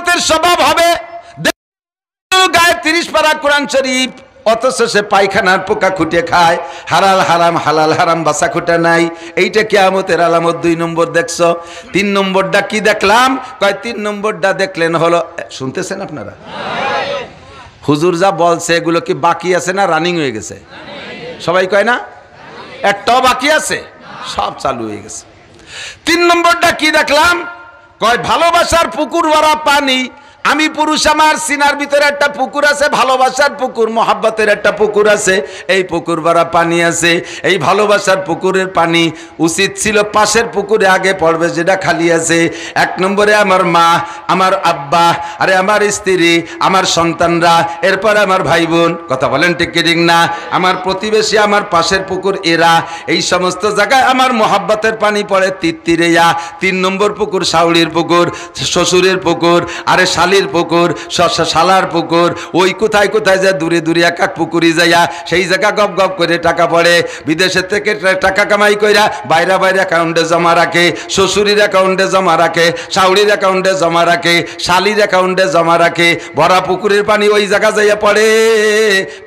উম্মতের স্বভাব হবে গায়ে 30 পারা কোরআন শরীফ, অথচ সে পায়খানার পোকা খুঁটে খায়, হালাল হারাম হালাল হারাম বাসা খুঁটে নাই। এইটা কিয়ামতের আলামত। 2 নম্বর দেখছো। 3 নম্বরটা কি দেখলাম? কয় 3 নম্বরটা দেখলেন হলো, শুনতেছেন আপনারা? হুজুর যা বলছে এগুলো কি বাকি আছে না রানিং হয়ে গেছে? সবাই কয় না একটাও বাকি আছে, সব চালু হয়ে গেছে। 3 নম্বরটা কি দেখলাম? কয় ভালোবাসার পুকুর ভরা পানি। আমি পুরুষ, আমার সিনার ভিতরে একটা পুকুর আছে, ভালোবাসার পুকুর, মহাব্বতের একটা পুকুর আছে, এই পুকুর ভরা পানি আছে। এই ভালোবাসার পুকুরের পানি উচিত ছিল পাশের পুকুরে আগে পড়বে যেটা খালি আছে। 1 নম্বরে আমার মা, আমার আব্বা, আরে আমার স্ত্রী, আমার সন্তানরা, এরপর আমার ভাই বোন, কথা বলেন ঠিক কি ঠিক না? আমার প্রতিবেশী, আমার পাশের পুকুর, এরা, এই সমস্ত জায়গায় আমার মহাব্বতের পানি পড়ে তিত্তিরেয়া। 3 নম্বর পুকুর শাওড়ির পুকুর, শ্বশুরের পুকুর, আরে শালির পুকুর, শালার পুকুর, ওই কোথায় কোথায় যায় দূরে দূরে এক এক পুকুরি যাইয়া সেই জায়গা গপ গপ করে টাকা পড়ে। বিদেশের থেকে টাকা কামাই কইরা বাইরে বাইরে অ্যাকাউন্টে জমা রাখে, শ্বশুরের অ্যাকাউন্টে জমা রাখে, শাওড়ির অ্যাকাউন্টে জমা রাখে, শালির অ্যাকাউন্টে জমা রাখে। ভরা পুকুরের পানি ওই জায়গা যাইয়া পড়ে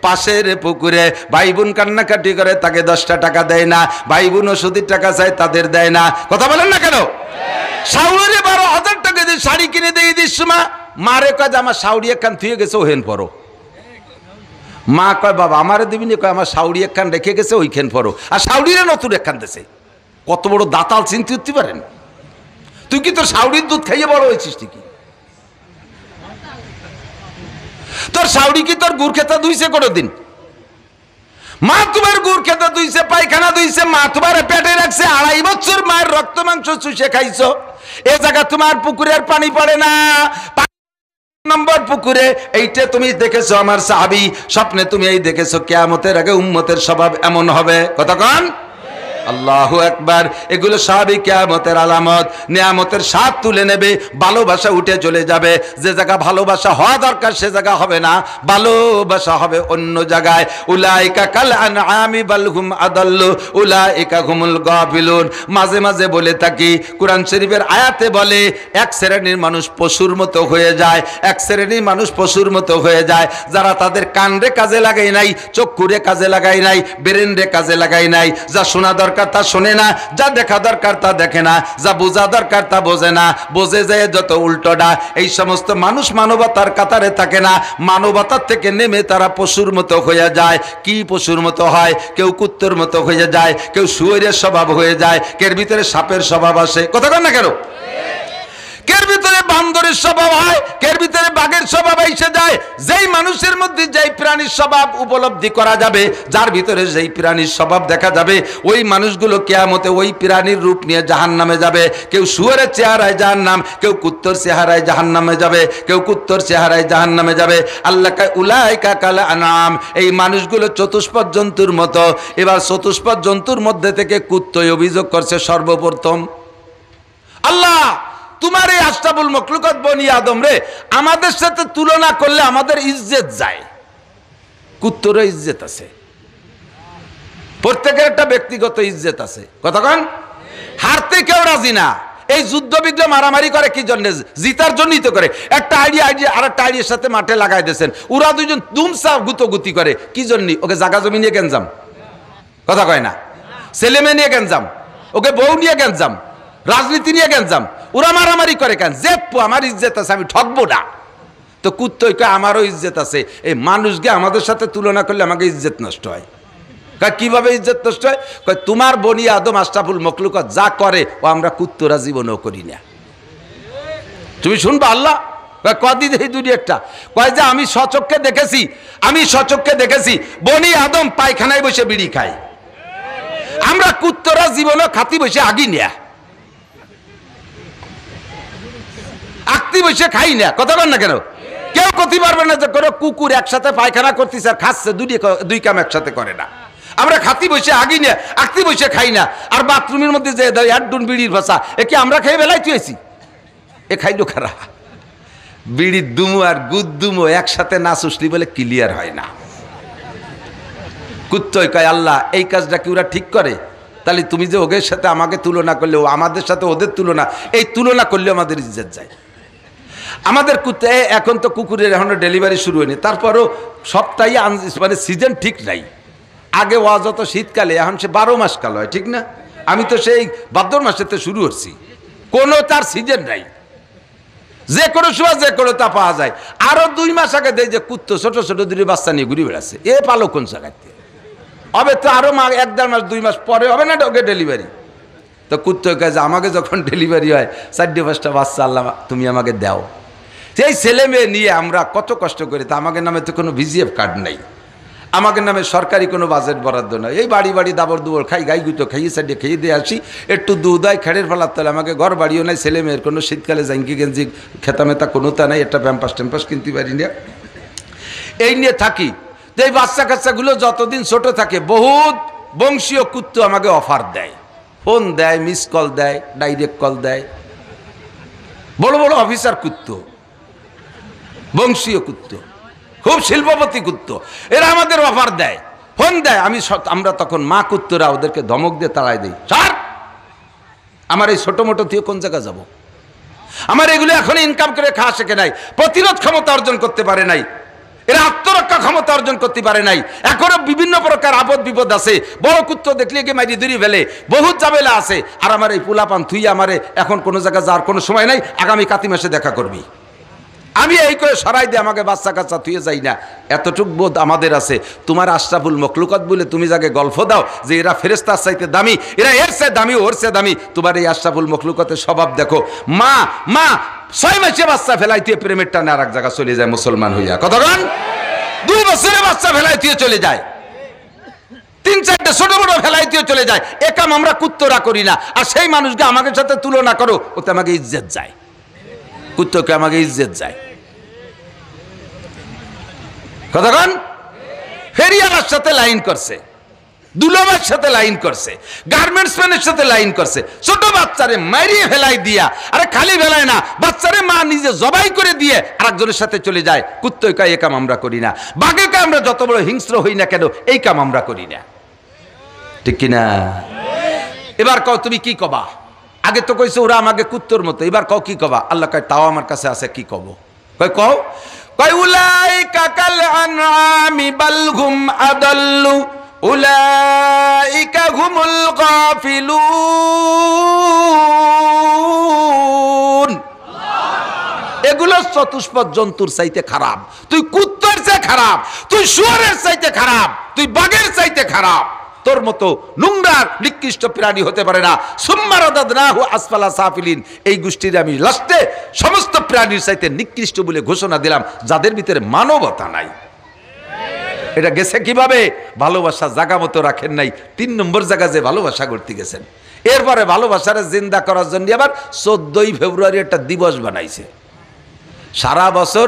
পাশের পুকুরে। ভাই বোন কান্নাকাটি করে, তাকে 10টা টাকা দেয় না। ভাই বোন ওষুধের টাকা চায়, তাদের দেয় না। কথা বলেন না কেন? শাওড়িরে 12,000 টাকা দিয়ে শাড়ি কিনে দেয় ঈদের সময়, মারে কয় আমার শাওড়ি একখান থুয়ে গেছে, ওহেন পড়ো। মা কয় বাবা আমারে দিবি না? কয় আমার শাওড়ি একখান রেখে গেছে, ওইখান পড়ো। আর শাওড়িরে নতুন একখান দেশে। কত বড় দাতাল চিন্তা করতে পারেন? তুই কি তোর শাওড়ির দুধ খাইয়ে বড় হয়েছিস? তুই কি তোর শাওড়ি কি তোর গুড় খেতা ধুইছে কোনোদিন? মা তোমার গুড় খেতে ধুইছে, পায়খানা ধুইছে, মা তোমার পেটে রাখছে, 2.5 বছর মায়ের রক্ত মাংস চুষে খাইছো। এ জায়গা তোমার পুকুরের পানি পড়ে না। নম্বর পুকুরে এইটা তুমি দেখেছো আমার সাহাবী, স্বপ্নে তুমি এই দেখেছো কিয়ামতের আগে উম্মতের স্বভাব এমন হবে। কতক্ষণ? আল্লাহু আকবার। এগুলো সবই কিয়ামতের আলামত। নিয়ামতের স্বাদ তুলে নেবে, ভালোবাসা উঠে চলে যাবে। যে জায়গা ভালোবাসা হওয়া দরকার সে জায়গা হবে না, ভালোবাসা হবে অন্য জায়গায়। উলাইকা কাল আনআমি বাল হুম আদাল্লু উলাইকা হুমুল গাফিলুন। মাঝে মাঝে বলে থাকি, কোরআন শরীফের আয়াতে বলে 1 শ্রেণীর মানুষ পশুর মতো হয়ে যায়, 1 শ্রেণীর মানুষ পশুর মতো হয়ে যায় যারা তাদের কান রে কাজে লাগাই নাই, চক্ষুরে কাজে লাগাই নাই, ব্রেন রে কাজে লাগাই নাই। যা শোনা দরকার তা শোনে না, যা দেখা দরকার তা দেখে না, যা বোঝা দরকার তা বোঝে না, বোঝে যায় যত উল্টোটা। এই সমস্ত মানুষ মানবতার কাতারে থাকে না, মানবতার থেকে নেমে তারা পশুর মতো হয়ে যায়। কি পশুর মতো হয়? কেউ কুত্তর মতো হয়ে যায়, কেউ শুয়োরের স্বভাব হয়ে যায়, কের ভিতরে সাপের স্বভাব আসে। কথা কন না কেন? কের ভিতরে বান্দরের স্বভাব হয়, কের ভিতরে বাঘের স্বভাব এসে যায়। যেই মানুষের মধ্যে যেই প্রাণীর স্বভাব উপলব্ধি করা যাবে, যার ভিতরে যেই প্রাণীর স্বভাব দেখা যাবে, ওই মানুষগুলো কিয়ামতে ওই প্রাণীর রূপ নিয়ে জাহান্নামে যাবে। কেউ শুয়োরের চেহারায় জাহান্নাম, কেউ কুত্তর চেহারায় জাহান্নামে যাবে, কেউ কুত্তর চেহারায় জাহান্নামে যাবে। আল্লাহ কয় উলাইকা কাল আনআম, এই মানুষগুলো চতুষ্পদ জন্তুর মতো। এবার চতুষ্পদ জন্তুর মধ্যে থেকে কুত্তই অভিযোগ করছে সর্বপ্রথম, আল্লাহ তোমার এই আশরাফুল মখলুকাত বনি আদম রে আমাদের সাথে তুলনা করলে আমাদের ইজ্জত যায়। কুত্তর ইজ্জত আছে, প্রত্যেকের একটা ব্যক্তিগত ইজ্জত আছে। কতক্ষণ? হারতে কেউ রাজি না। এই যুদ্ধ বিগ্রহ মারামারি করে কি জন্য? জিতার জন্যই তো করে। একটা আইডিয়া আর একটা আইডিয়ার সাথে মাঠে লাগাই দিয়েছেন, ওরা দুইজন দুমসা গুতোগুতি করে কি জন্য? ওকে জাগা জমি নিয়ে গেঞ্জাম, কথা কয় না, ছেলে মেয়ে নিয়ে গেঞ্জাম, ওকে বউ নিয়ে গেঞ্জাম, রাজনীতি নিয়ে গেঞ্জাম। ওরা মারামারি করে কেন? যে আমার ইজ্জত আছে, আমি ঠকবো না। তো কুত্তই কয় আমারও ইজ্জত আছে। এই মানুষকে আমাদের সাথে তুলনা করলে আমাকে ইজ্জত নষ্ট হয়। কিভাবে ইজ্জত নষ্ট হয়? কয় তোমার বনি আদম আশরাফুল মখলুকাত যা করে ও আমরা কুত্তরা জীবনও করি না। তুমি শুনবা আল্লাহ কদিন এই দুনিয়াটা কয় যে আমি সচক্ষে দেখেছি, আমি সচক্ষে দেখেছি বনি আদম পায়খানায় বসে বিড়ি খায়, আমরা কুত্তরা জীবনও খাতি বসে আগি নেয়া, আকতি বসে খাই না। কথা বল না কেন? কেউ করতে পারবে না যে কোনো কুকুর একসাথে পায়খানা করতেছে আর খাচ্ছে, দুই কাম একসাথে করে না। আমরা খাতি বসে আগি না, আকতি বসে খাই না। আর বাথরুমের মধ্যে যে একডুন বিড়ির ভাষা, এ কি আমরা খেয়ে বেলায় তুইছি? এ খাইলো খারা বিড়ির দুমো আর গুদ দুমো একসাথে না চুষলি বলে ক্লিয়ার হয় না। কুত্তই কয় আল্লাহ এই কাজটা কি ওরা ঠিক করে? তাহলে তুমি যে ওদের সাথে আমাকে তুলনা করলে, ও আমাদের সাথে ওদের তুলনা, এই তুলনা করলে আমাদের ইজ্জত যায়। আমাদের কুত্তে এখন তো কুকুরের এখনো ডেলিভারি শুরু হয়নি, তারপরও সপ্তাহে মানে সিজন ঠিক নাই। আগে ওয়াজ হতো শীতকালে, এখন সে 12 মাস কাল হয়, ঠিক না? আমি তো সেই ভাদ্র মাসেতে শুরু করছি, কোনো তার সিজন নাই, যে কোনো সময় যে কোনো তা পাওয়া যায়। আরো 2 মাস আগে দেয় যে কুত্তো ছোট ছোট 2 বাচ্চা নিয়ে ঘুরে বেড়াচ্ছে, এ পালো কোন জায়গাতে হবে? তো আরো 1-1.5 মাস 2 মাস পরে হবে না ওকে ডেলিভারি। তো কুত্তো কাজে আমাকে যখন ডেলিভারি হয় 4-5টা বাচ্চা আল্লাহ তুমি আমাকে দাও। সেই ছেলে মেয়ে নিয়ে আমরা কত কষ্ট করি, তা আমাদের নামে তো কোনো ভিজিএফ কার্ড নাই, আমাদের নামে সরকারি কোনো বাজেট বরাদ্দ নয়। এই বাড়ি বাড়ি দাবর দুবর খাই, গাই গুতো খাইয়ে সাইডে খেয়ে দিয়ে আসি, একটু দুধ হয় খেড়ের ফেলার তলে, আমাকে ঘর বাড়িও নাই, ছেলে মেয়ের কোনো শীতকালে জাঙ্কি গেঞ্জি খেতা মেতা কোনো তা নাই, একটা প্যাম্পাস ট্যাম্পাস কিনতে পারি না, এই নিয়ে থাকি। তো এই বাচ্চা কাচ্চাগুলো যতদিন ছোট থাকে বহুত বংশীয় কুত্তো আমাকে অফার দেয়, ফোন দেয়, মিস কল দেয়, ডাইরেক্ট কল দেয়, বড় বড় অফিসার কুত্তো, বংশীয় কুত্তো, খুব শিল্পপতি কুত্তো, এরা আমাদের অফার দেয়, ফোন দেয়। আমরা তখন মা কুত্তরা ওদেরকে ধমক দিয়ে তাড়াই দিই, স্যার আমার এই ছোট মোটো দিয়ে কোন জায়গা যাব? আমার এগুলো এখন ইনকাম করে খাওয়া শেখে নাই, প্রতিরোধ ক্ষমতা অর্জন করতে পারে নাই, এরা আত্মরক্ষা ক্ষমতা অর্জন করতে পারে নাই, এখনো বিভিন্ন প্রকার আপদ বিপদ আছে, বড় কুত্তো দেখলে গিয়ে মারি ধরি ফেলে, বহুত ঝামেলা আছে। আর আমার এই পোলাপান থুই আমারে এখন কোনো জায়গায় যাওয়ার কোনো সময় নাই, আগামী কাতি মাসে দেখা করবি, আমি এই করে সরাই দিয়ে আমাকে বাচ্চা কাচ্চা থুয়ে যাই না। এতটুক বোধ আমাদের আছে। তোমার আশরাফুল মখলুকাত বলে তুমি যাকে গল্প দাও যে এরা ফেরেশতার চাইতে দামি, এরা এর চেয়ে দামি, ওর চেয়ে দামি, তোমার এই আশরাফুল মখলুকাতের স্বভাব দেখো। মা 6 মাসে বাচ্চা ফেলাইতে প্রেমের টানে আর এক জায়গা চলে যায় মুসলমান হইয়া, কতক্ষণ 2 বছরে বাচ্চা ফেলাইতে চলে যায়, 3-4টে ছোট বড় ফেলাইতে চলে যায়। এ কাম আমরা কুত্তরা করি না। আর সেই মানুষকে আমাকে সাথে তুলনা করো, ওতে আমাকে ইজ্জত যায়, কুত্তকে আমাকে ইজ্জত যায়, কতক্ষণ ফেরিয়ালার সাথে লাইন করছে, দুলাভাইয়ের সাথে লাইন করছে, গার্মেন্টস ম্যানের সাথে লাইন করছে, ছোট বাচ্চারে মারিয়ে ফেলাই দিয়া, আরে খালি ফেলায় না, বাচ্চারে মা নিজে জবাই করে দিয়ে আরেকজনের সাথে চলে যায়। কুত্তই কয় এই কাম আমরা করি না, বাঘে কয় আমরা যত বড় হিংস্র হই না কেন এই কাম আমরা করি না, ঠিক কিনা? এবার কও তুমি কি কবা? আগে তো কইছো ওরা আমাকে কুত্তর মতো, এবার কও কি কবা? আল্লাহ কয় তাও আমার কাছে আছে, কি কব? কও উলাইকা কাল আনআমি বাল হুম আদাল্লু উলাইকা হুমুল গাফিলুন। এগুলো চতুষ্পদ জন্তুর চাইতে খারাপ, তুই কুত্তার চেয়ে খারাপ, তুই শুয়োরের চাইতে খারাপ, তুই বাঘের চাইতে খারাপ, তোর মতো নোংরার নিকৃষ্ট প্রাণী হতে পারে না। সুম্মা রাদাদনাহু আসফালা সাফিলিন, এই গোষ্ঠীর আমি লাস্টে সমস্ত প্রাণীর চাইতে নিকৃষ্ট বলে ঘোষণা দিলাম, যাদের ভিতরে মানবতা নাই। এটা গেছে কিভাবে? ভালোবাসা জায়গা মতো রাখেন নাই, 3 নম্বর জায়গা যে ভালোবাসা করতে গেছেন। এরপরে ভালোবাসার জিন্দা করার জন্য আবার 14ই ফেব্রুয়ারি একটা দিবস বানাইছে, সারা বছর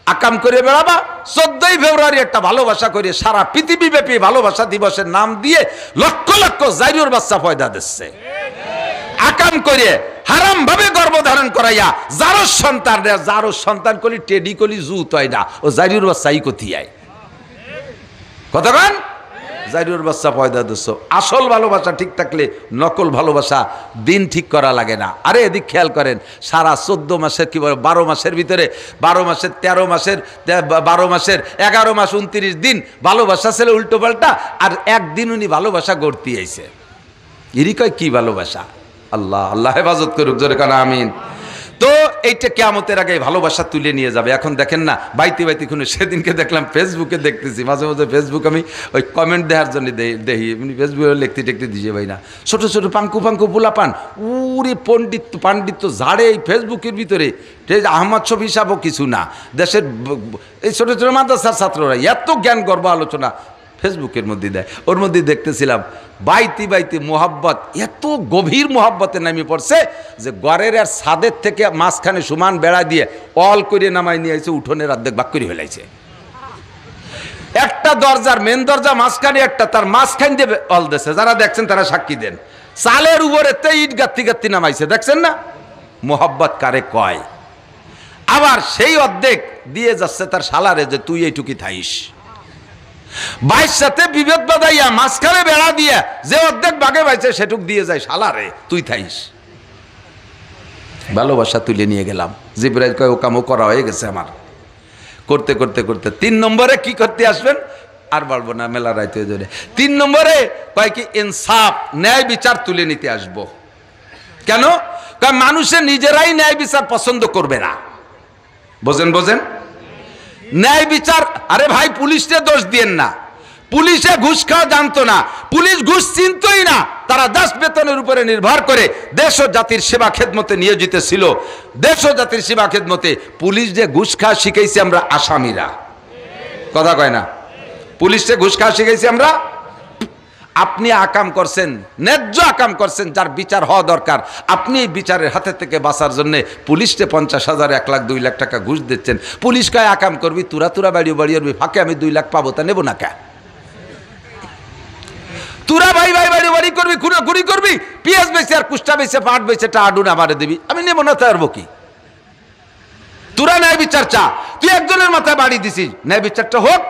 আকাম করে বেড়াবা, 14ই ফেব্রুয়ারি একটা ভালোবাসা করে সারা পৃথিবীব্যাপী ভালোবাসা দিবসের নাম দিয়ে লক্ষ লক্ষ জাইরুর বাচ্চা পয়দা দিচ্ছে, আকাম করে হারাম ভাবে গর্ভধারণ করাইয়া যারো সন্তান কলি টেডি কলি জুত হয় না, ও জাইরুর বাচ্চাই কোথায় কতক্ষণ জাইরুর বাচ্চা পয়দা দিচ্ছ। আসল ভালোবাসা ঠিক থাকলে নকল ভালোবাসা দিন ঠিক করা লাগে না। আরে এদিক খেয়াল করেন, সারা 14 মাসের কি বলে 12 মাসের ভিতরে 12 মাসের 13 মাসের 12 মাসের 11 মাস 29 দিন ভালোবাসা ছিল উল্টো পাল্টা, আর একদিন উনি ভালোবাসা গড়তে আইছে। এরই কয় কি ভালোবাসা? আল্লাহ আল্লাহ হেফাজত করুক, জোরে কানা আমিন। তো এইটা কিয়ামতের আগে ভালোবাসা তুলে নিয়ে যাবে। এখন দেখেন না বাইতে বাইতে কোনো, সেদিনকে দেখলাম ফেসবুকে দেখতেছি, মাঝে মাঝে ফেসবুক আমি ওই কমেন্ট দেওয়ার জন্য দেখি, এমনি ফেসবুকে লিখতে টেকতে দিছে ভাই না, ছোটো ছোটো পাঙ্কু পোলা পান, উরে পাণ্ডিত্য ঝাড়ে এই ফেসবুকের ভিতরে। আহমদ শফি সাহেবও কিছু না, দেশের এই ছোটো ছোটো মাদ্রাসার ছাত্ররা এত জ্ঞান গর্ব আলোচনা ফেসবুকের মধ্যে দেয়। ওর মধ্যে দেখতেছিলাম বাইতে বাইতে মোহাব্বত, এত গভীর মোহাব্বতে নামিয়ে পড়ছে যে গড়ের আর ছাদের থেকে মাঝখানে সমান বেড়া দিয়ে অল করে নামাই নিয়ে আসছে, উঠোনের অর্ধেক ভাগ করে ফেলাইছে। একটা দরজার মেন দরজা মাঝখানে একটা, তার মাঝখান দিয়ে অল দিয়েছে, যারা দেখছেন তারা সাক্ষী দেন। চালের উপরে ইট গাত্তি নামাইছে, দেখছেন না? মোহাব্বত কারে কয়? আবার সেই অর্ধেক দিয়ে যাচ্ছে তার শালারে যে তুই এইটুকি থাইস। ভাইয়ের সাথে বিভেদ বাঁধাইয়া মাঝখানে বেড়া দিয়া যে অর্ধেক বাগে পাইছে সেটুক দিয়ে যায় শালারে তুই থাইস। ভালোবাসা তুলে নিয়ে গেলাম। জিবরাইল কয় ও কামও করা হয়ে গেছে আমার। করতে করতে করতে 3 নম্বরে কি করতে আসবেন, আর বলবো না, মেলা রাইতে ধরে। 3 নম্বরে কয় কি ইনসাফ, ন্যায় বিচার তুলে নিতে আসবো। কেন? কয় মানুষে নিজেরাই ন্যায় বিচার পছন্দ করবে না। বোঝেন বোঝেন, ন্যায় বিচার। আরে ভাই, পুলিশকে দোষ দিয়েন না, পুলিশে ঘুষ খাওয়া জানতো না, পুলিশ ঘুষ চিনতই না। তারা দাস বেতনের উপরে নির্ভর করে দেশ ও জাতির সেবা খেদমতে নিয়োজিত ছিল। দেশ ও জাতির সেবা খেদমতে পুলিশ যে ঘুষ খাওয়া শিখাইছি আমরা আসামিরা, কথা কয় না, পুলিশে ঘুষ খাওয়া শিখাইছি আমরা। আপনি আকাম করছেন, ন্যায্য আকাম করছেন, যার বিচার হওয়া দরকার, আপনি এই বিচারের হাতে থেকে বাঁচার জন্য পুলিশকে 50,000, 1 লাখ, 2 লাখ টাকা ঘুষ দিচ্ছেন। পুলিশ কয় আকাম করবি, তুরা তুরা বাড়িয়ে বাড়িয়ে ফাঁকে আমি 2 লাখ পাবো, তা নেব না কে? তুরা ভাই ভাই বাড়ি বাড়ি করবি, খুনাখুনি করবি, পেঁয়াজ বেচে আর কুষ্টা বেচে পাট বেচে টাডুন আমারে দিবি, আমি নেব না, তো পারবো কি? তোরা ন্যায় বিচার চা, তুই একজনের মাথায় বাড়ি দিছিস, ন্যায় বিচারটা হোক।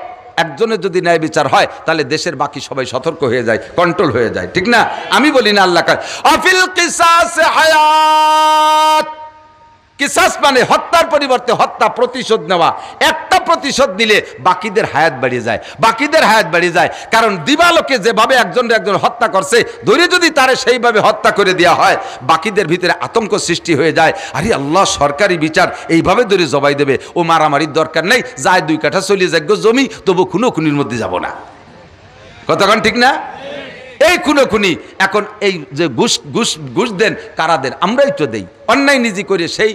একজনের যদি ন্যায় বিচার হয় তাহলে দেশের বাকি সবাই সতর্ক হয়ে যায়, কন্ট্রোল হয়ে যায়, ঠিক না? আমি বলি না আল্লাহ কার আফিল কিসাস হায়াত, কিসাস মানে হত্যার পরিবর্তে হত্যা, প্রতিশোধ নেওয়া। একটা প্রতিশোধ নিলে বাকিদের হায়াত বাড়িয়ে যায়, বাকিদের হায়াত বাড়িয়ে যায়। কারণ দিবালোকে যেভাবে একজন হত্যা করছে, ধরে যদি তারে সেইভাবে হত্যা করে দেওয়া হয়, বাকিদের ভিতরে আতঙ্ক সৃষ্টি হয়ে যায়। আরে আল্লাহ, সরকারি বিচার এইভাবে ধরে জবাই দেবে, ও মারামারির দরকার নেই, যায় 2 কাঠা চলিয়ে যাক জমি, তবু খুনোখুনির মধ্যে যাব না। কতক্ষণ ঠিক না? এই খুনোখুনি এখন এই যে ঘুষ দেন, কারা দেন? আমরাই তো দেই। অন্যায় নিজে করে সেই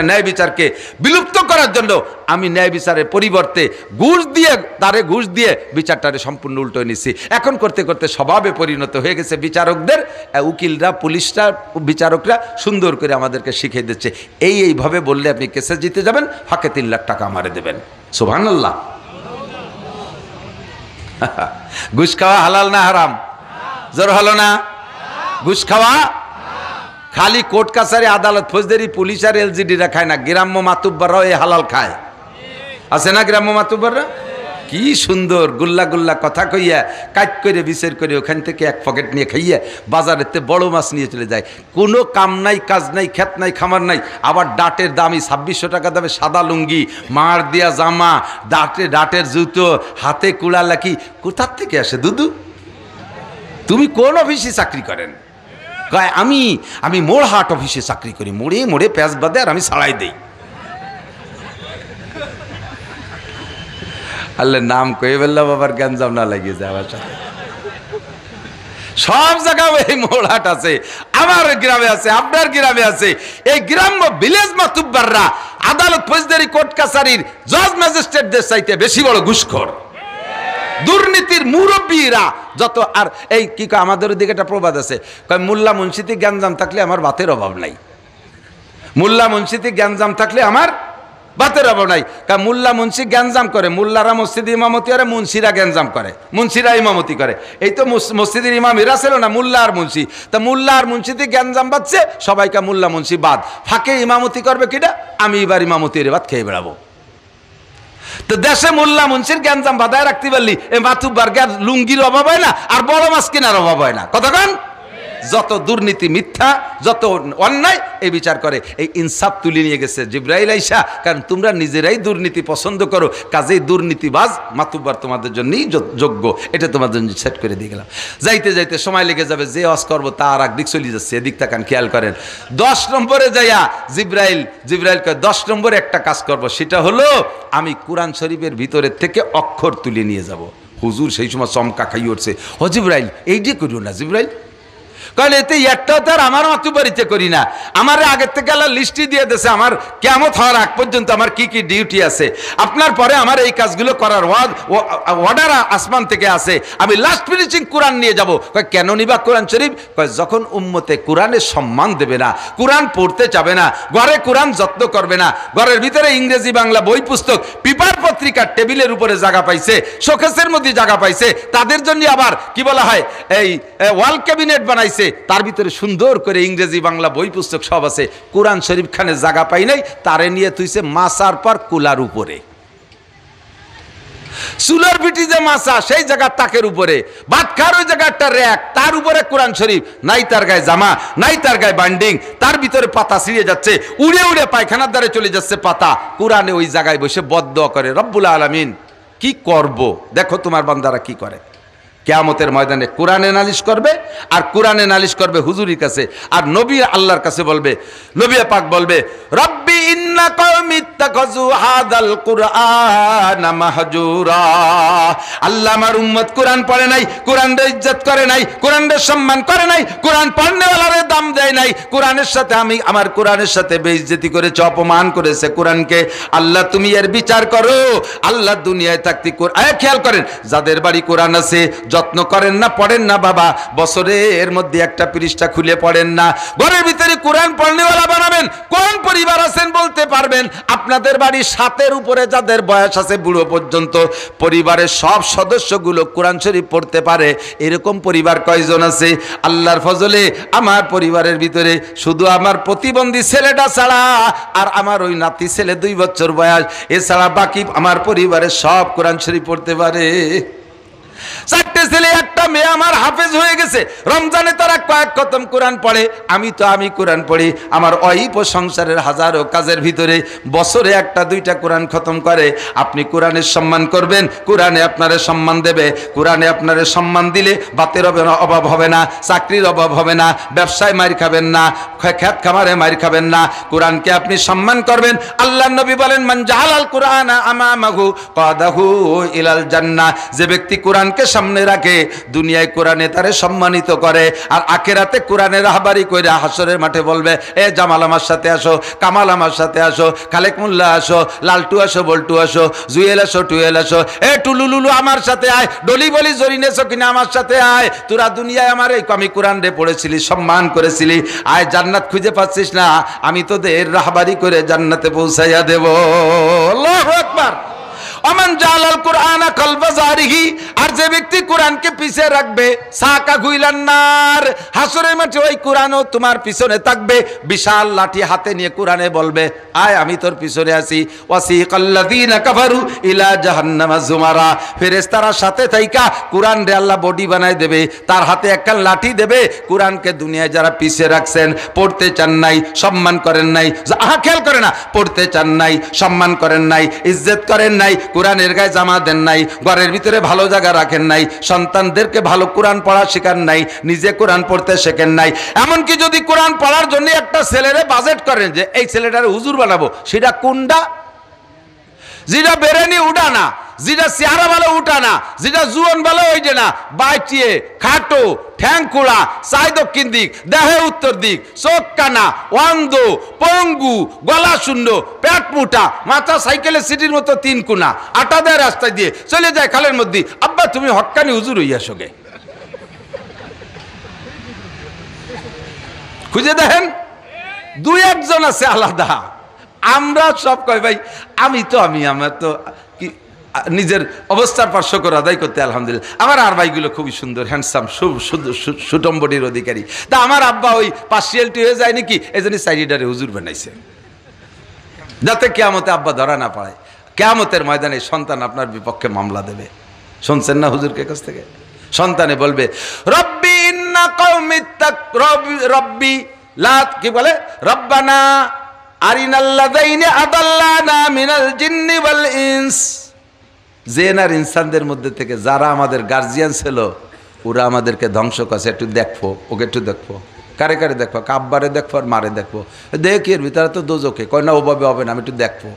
ন্যায় বিচারকে বিলুপ্ত করার জন্য আমি ন্যায় বিচারের পরিবর্তে ঘুষ দিয়ে বিচারটারে সম্পূর্ণ উল্টো নিচ্ছি। এখন করতে করতে স্বভাবে পরিণত হয়ে গেছে বিচারকদের, উকিলরা, পুলিশরা, বিচারকরা সুন্দর করে আমাদেরকে শিখিয়ে দিচ্ছে, এইভাবে বললে আপনি কেসে জিতে যাবেন, ফাঁকে 3 লাখ টাকা আমারে দেবেন। সুবহানাল্লাহ। ঘুষ খাওয়া হালাল না হারাম? জোর হলো না? ঘুষ খাওয়া খালি কোর্ট কাছারি, আদালত, ফৌজদারি, পুলিশ আর এলজিডিরা খায় না, গ্রাম্য মাতুব্বাররাও এই হালাল খায়। আছে না গ্রাম্য মাতুব্বাররা? কি সুন্দর গুল্লা গুল্লা কথা কইয়া, কাট করে বিচার করে ওখান থেকে 1 পকেট নিয়ে খাইয়া বাজারেতে বড় মাছ নিয়ে চলে যায়। কোনো কাম নাই, কাজ নাই, ক্ষেত নাই, খামার নাই, আবার ডাটের দামি 2600 টাকা দামে সাদা লুঙ্গি, মার দিয়া জামা, ডাটের জুতো, হাতে কুড়া লাকি। কোথার থেকে আসে দুদু? তুমি কোন অফিসে চাকরি করেন? কয় আমি মোড়হাট অফিসে চাকরি করি, মোড়ে মোড়ে প্যাঁচ বাদে আর আমি ছাড়াই দেই। আল্লাহ নাম কয়ে বললাম, বাবার গ্যাঞ্জাম না লাগিয়ে যায় আমার সাথে। সব জায়গায় এই মোড়হাট আছে, আমার গ্রামে আছে, আপনার গ্রামে আছে। এই গ্রাম্য ভিলেজ মাতুব্বাররা আদালত, ফৌজদারি, কোর্ট কাছারির জজ ম্যাজিস্ট্রেটদের চাইতে বেশি বড় ঘুষখোর। দুর্নীতির মুরব্বীরা যত। আর এই কি কয়, আমাদের ওদিকে একটা প্রবাদ আছে, কয় মোল্লা মুন্সিতে গ্যাঞ্জাম থাকলে আমার ভাতের অভাব নাই। মোল্লা মুন্সিতে গ্যাঞ্জাম থাকলে আমার ভাতের অভাব নাই। কারণ মোল্লা মুন্সি গ্যাঞ্জাম করে, মোল্লারা মসজিদে ইমামতি করে, মুন্সিরা গ্যাঞ্জাম করে, মুন্সিরা ইমামতি করে। এই তো মসজিদের ইমাম এরা ছিল না, মোল্লা আর মুন্সি। তা মোল্লা আর মুন্সিতে গ্যাঞ্জাম বাজছে, সবাইকে মোল্লা মুন্সি বাদ, ফাঁকে ইমামতি করবে কিনা? আমি এবার ইমামতির বাদ খেয়ে বেড়াবো। তো দেশে মোল্লা মুন্সির গ্যাঞ্জাম বাধায় রাখতে পারলি, এই মাতুব্বার লুঙ্গির অভাব হয় না, আর বড় মাছ কেনার অভাব হয় না। কতক্ষণ যত দুর্নীতি, মিথ্যা, যত অন্যায়, এই বিচার করে। এই ইনসাফ তুলে নিয়ে গেছে জিবরাইল আইসা। কারণ তোমরা নিজেরাই দুর্নীতি পছন্দ করো, কাজেই দুর্নীতিবাজ মাতুব্বার তোমাদের জন্যই যোগ্য। এটা তোমাদের জন্য সেট করে দিয়ে গেলাম। যাইতে যাইতে সময় লেগে যাবে, যে ওয়াজ করবো তার একদিক চলে যাচ্ছে, এদিক তাকান, খেয়াল করেন। 10 নম্বরে যাইয়া জিবরাইল 10 নম্বরে একটা কাজ করব, সেটা হলো আমি কোরআন শরীফের ভিতরের থেকে অক্ষর তুলে নিয়ে যাব। হুজুর সেই সময় চমকা খাই উঠছে, ও জিবরাইল এই যে করিও না জিবরাইল। কারণ এতে একটাও তার আমার মাতুবাড়িতে করি না, আমার আগের থেকে আল্লাহ লিস্টই দিয়ে দিয়েছে, আমার কিয়ামত হওয়ার আগ পর্যন্ত আমার কি কি ডিউটি আছে। আপনার পরে আমার এই কাজগুলো করার অর্ডার আসমান থেকে আছে। আমি লাস্ট ফিনিশিং কোরআন নিয়ে যাব। কেন নিবা কোরআন শরীফ? যখন উম্মতে কোরআনের সম্মান দেবে না, কোরআন পড়তে যাবে না, ঘরে কোরআন যত্ন করবে না, ঘরের ভিতরে ইংরেজি বাংলা বই পুস্তক, পেপার পত্রিকার টেবিলের উপরে জায়গা পাইছে, শোকেসের মধ্যে জায়গা পাইছে, তাদের জন্য আবার কি বলা হয়, এই ওয়াল ক্যাবিনেট বানাইছে, তার ভিতরে সুন্দর করে ইংরেজি বাংলা বই পুস্তক সব আছে। কোরআন শরীফ খানে জায়গা পাই নাই, তারে নিয়ে তুইছে মাসার পর কুলার উপরে। চুলার পিঠি যে মাছা সেই জায়গার তাকের উপরে, ভাত খাওয়ার ওই জায়গা একটা র্যাক, তার উপরে কোরআন শরীফ, নাই তার গায়ে জামা, নাই তার গায়ে বান্ডিং, তার ভিতরে পাতা ছিঁড়ে যাচ্ছে, উড়ে উড়ে পায়খানার দ্বারে চলে যাচ্ছে পাতা। কোরআনে ওই জায়গায় বসে বদদোয়া করে রব্বুল আলামিন। কি করব দেখো তোমার বান্দারা কি করে। কিয়ামতের ময়দানে কোরআনে নালিশ করবে, আর কোরআনে নালিশ করবে হুজুরির কাছে, আর নবী আল্লাহর কাছে বলবে, নবী পাক বলবে রব্বি ইন্না কওমি ইত্তাখাযু হাযাল কুরআনা মাহজুরা। আল্লাহ আমার উম্মত কোরআন পড়ে নাই, কোরআনের ইজ্জত করে নাই, কোরআনের সম্মান করে নাই, কোরআন পড়নেওয়ালারে দাম দেয় নাই, কোরআনের সাথে আমার কোরআনের সাথে বেইজ্জতি করেছে, অপমান করেছে কোরআনকে। আল্লাহ তুমি এর বিচার করো। আল্লাহ দুনিয়ায় থাকতে খেয়াল করেন, যাদের বাড়ি কোরআন আছে যত্ন করেন না, পড়েন না বাবা, বছরে এর মধ্যে একটা পৃষ্ঠা খুলে পড়েন না, ঘরের ভিতরে কোরআন পড়নেওয়ালা বানাবেন। কোন পরিবার আছেন বলতে পারবেন? আপনাদের বাড়ি 7-এর উপরে যাদের বয়স আছে বুড়ো পর্যন্ত, পরিবারের সব সদস্যগুলো কোরআন শরীফ পড়তে পারে, এরকম পরিবার কয়জন আছে? আল্লাহর ফজলে আমার পরিবারের ভিতরে শুধু আমার প্রতিবন্ধী ছেলেটা ছাড়া, আর আমার ওই নাতি ছেলে 2 বছর বয়স, এছাড়া বাকি আমার পরিবারের সব কোরআন শরীফ পড়তে পারে। 4টে ছেলে 1টা মেয়ে আমার হাফেজ হয়ে গেছে। রমজানে তারা কয়েক খতম কোরআন পড়ে, আমি কোরআন পড়ি। আমার অল্প সংসারের হাজারো কাজের ভিতরে বছরে 1টা-2টা কোরআন খতম করে। আপনি কোরআনের সম্মান করবেন, কোরআনে আপনারে সম্মান দেবে। কোরআনে আপনারে সম্মান দিলে বাতের অভাব হবে না, চাকরির অভাব হবে না, ব্যবসায় মার খাবেন না, খেত খামারে মার খাবেন না। কোরআনকে আপনি সম্মান করবেন। আল্লাহর নবী বলেন মান জাহালাল কুরআনা আমামাহু কাদাহু ইলাল জান্নাহ। যে ব্যক্তি কোরআনকে সামনে রাখে, দুনিয়ায় কোরআনে তারে সম্মানিত করে, আর আখিরাতে কোরআনের রাহবারি কইরা হাসরের মাঠে বলবে এ জামাল আমার সাথে আসো, কামাল আমার সাথে আসো, খালেক মোল্লা আসো, লালটু আসো, বল্টু আসো, জুয়েল আসো, টুয়েল আসো, এ টুলুলুলু আমার সাথে আয়, ডলি বলি জরিনেছো কিনা আমার সাথে আয়। তোরা দুনিয়ায় আমার এই আমি কোরআন রে পড়েছিলি, সম্মান করেছিলি, আয় জান্নাত খুঁজে পাচ্ছিস না, আমি তোদের রাহবারি করে জান্নাতে পৌঁছাইয়া দেব। আল্লাহু আকবার। অমান জালাল কুরআনা কলবা জারিহি। আর যে ব্যক্তি কোরআনকে পিছে রাখবে, সাকা গুইলান নার, হাসরের মাঠে ওই কোরআনও তোমার পিছনে থাকবে। বিশাল লাঠি হাতে নিয়ে কোরআনে বলবে আয় আমি তোর পিছনে আছি। ওয়াসিকাল্লাযীনা কাফারু ইলা জাহান্নামা যুমারা। ফেরেশতারা সাথে থাইকা কোরআন রে আল্লাহ বডি বানায় দেবে, তার হাতে একটা লাঠি দেবে। কোরআনকে দুনিয়ায় যারা পিছে রাখছেন, পড়তে চান নাই, সম্মান করেন নাই, খেয়াল করে না, পড়তে চান নাই, সম্মান করেন নাই, ইজ্জত করেন নাই, কোরআনের গায়ে জামা দেন নাই, ঘরের ভিতরে ভালো জায়গা রাখেন নাই, সন্তানদেরকে ভালো কোরআন পড়া শেখান নাই, নিজে কোরআন পড়তে শেখেন নাই। এমনকি যদি কোরআন পড়ার জন্য একটা ছেলেরে বাজেট করেন যে এই ছেলেটারে হুজুর বানাবো, সেটা কোনটা? যেটা বেরেনি উঠা না, যেটা চেহারা ভালো উঠা না, যেটা জুয়ন ভালো ওইটা না, বাইটিয়ে খাটো, ঠ্যাং খোলা, চাই দক্ষিণ দিক, দেহে উত্তর দিক, চোখ কানা, অন্ধ, পঙ্গু, গলা শূন্য, পেট মুটা, মাথা সাইকেলের সিটির মতো 3 কোনা, আটা দেয় রাস্তায় দিয়ে চলে যায় খালের মধ্যে। আব্বা তুমি হক্কানি হুজুর হইয়া সঙ্গে খুঁজে দেখেন, 2-1 জন আছে আলাদা। আমরা সব কয় ভাই আমার তো নিজের অবস্থার পার শকর আদায় করতে আলহামদুলিল্লাহ। আমার আর ভাইগুলো খুবই সুন্দর, হ্যান্ডসাম, সুটম বডির অধিকারী। তা আমার আব্বা ওই পার্সিয়ালটি হয়ে যায় নাকি, এই জন্য সাইডারে হুজুর বানাইছে, যাতে কিয়ামতে আব্বা ধরা না পায়। কিয়ামতের ময়দানে সন্তান আপনার বিপক্ষে মামলা দেবে। শুনছেন না হুজুরকে কাছ থেকে? সন্তানে বলবে রব্বি ইন্না কওমি রব্বি লা, কি বলে, রব্বানা আরিনাল্লাযাইনি আদাল্লানা মিনাল জিন্নি ওয়াল ইনস। জিন আর ইনসানদের মধ্যে থেকে যারা আমাদের গার্জিয়ান ছিল, ওরা আমাদেরকে ধ্বংস করছে। একটু দেখবো, ওকে একটু দেখবো, কারে কারে দেখবো, কাব্বারে দেখবো আর মারে দেখবো। দেখি এর ভিতরে তো দোজকে কয় না, ওভাবে হবে না, আমি একটু দেখবো।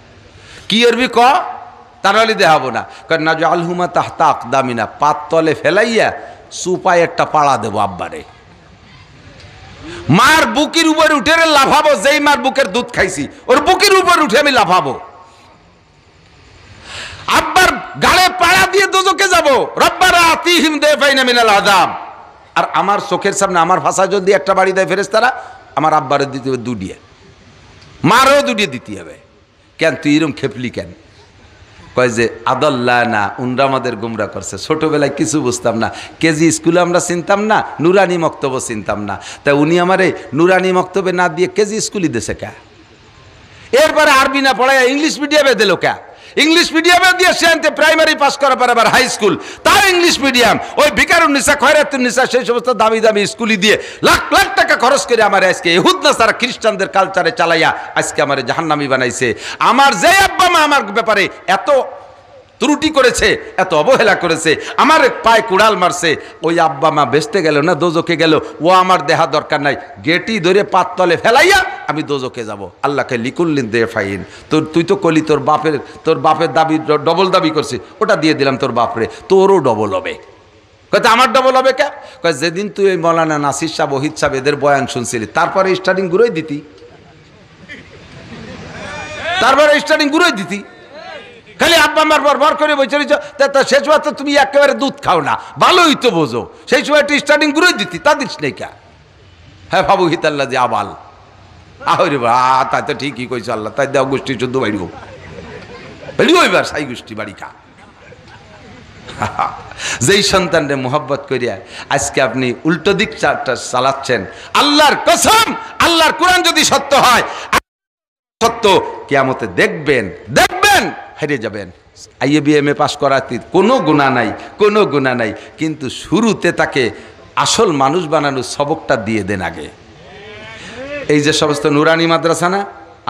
কি এরবি ক, তাহলে দেখাবো না, কারণ না যে আলহুমা তাহতা আকদামিনা, পাত তলে ফেলাইয়া সুপায় একটা পাড়া দেবো আব্বারে। মার বুকের উপরে উঠে লাফাবো, যেই মার বুকের দুধ খাইছি ওর বুকের উপর উঠে আমি লাফাবো। আব্বার গালে পাড়া দিয়ে দোজকে যাবো। রব্বানা আতিহিম দাইফাইনা মিনাল আযাব। আর আমার চোখের সামনে আমার ভাষা যদি একটা বাড়ি দেয় ফেরেশতারা, আমার আব্বারে দিতে হবে 2 মারও 2 দিতে হবে। কেন তুই এরকম খেপলি কেন? কয় যে আদাল্লাহ না, উনরা আমাদের গুমরা করছে। ছোটবেলায় কিছু বুঝতাম না, কেজি স্কুলে আমরা চিনতাম না, নুরানি মক্তব্য চিনতাম না, তাই উনি আমারে নুরানি মক্তবে না দিয়ে কেজি স্কুলই দিয়েছে কে। এরপরে আরবি না পড়ায় ইংলিশ মিডিয়ামে দিল কে। ইংলিশ মিডিয়ামে দিয়ে সে আনতে প্রাইমারি পাস করার পর আবার হাই স্কুল, তাও ইংলিশ মিডিয়াম। ওই ভিকারুন্নিসা, খয়রাতুন্নিসা, সেই সমস্ত দামি দামি স্কুলে দিয়ে লাখ লাখ টাকা খরচ করে আমার আজকে ইহুদ নাসারা খ্রিস্টানদের কালচারে চালাইয়া আজকে আমার জাহান্নামী বানাইছে। আমার যে আব্বা মা আমার ব্যাপারে এত ত্রুটি করেছে, এত অবহেলা করেছে, আমার পায়ে কুড়াল মারছে, ওই আব্বা মা বেচতে গেল না দোজকে গেল, ও আমার দেহা দরকার নাই, গেটি ধরে পাততলে ফেলাইয়া আমি দোজকে যাব। আল্লাহকে লিকুল্লিন দে ফাইন, তুই তো কলি তোর বাপের দাবি ডবল দাবি করছিস, ওটা দিয়ে দিলাম তোর বাপরে, তোরও ডবল হবে। কয় আমার ডবল হবে কে? কয় যেদিন তুই ওই মৌলানা নাসির সাহেব, ওহিদ সাহেব এদের বয়ান শুনছিলি, তারপরে স্টার্টিং গুঁড়োই দিতি, খালি আব্বা মার বর করে বসে রয়েছ, সে সময় তো তুমি একেবারে দুধ খাও না, ভালোই তো বোঝো, সেই সময় একটু স্টার্টিং গুঁড়োই দিতি, তা দিস নেই কা? হ্যাঁ বাবু হিতাল্লা যে আবাল, আহরে বা তাই তো ঠিকই কইছো আল্লাহ, তাই দেওয়া গোষ্ঠী শুদ্ধ বাড়িও এবার সাই গোষ্ঠী বাড়ি খা। যেই সন্তানরে মোহাব্বত করিয়া আজকে আপনি উল্টো দিক চালাচ্ছেন, আল্লাহর কসম, আল্লাহর কোরআন যদি সত্য হয়, সত্য কিয়ামতে দেখবেন হেরে যাবেন। IABM পাস করাতে কোনো গুনাহ নাই, কোনো গুনাহ নাই, কিন্তু শুরুতে তাকে আসল মানুষ বানানোর সবকটা দিয়ে দেন আগে। এই যে সমস্ত নুরানি মাদ্রাসা না,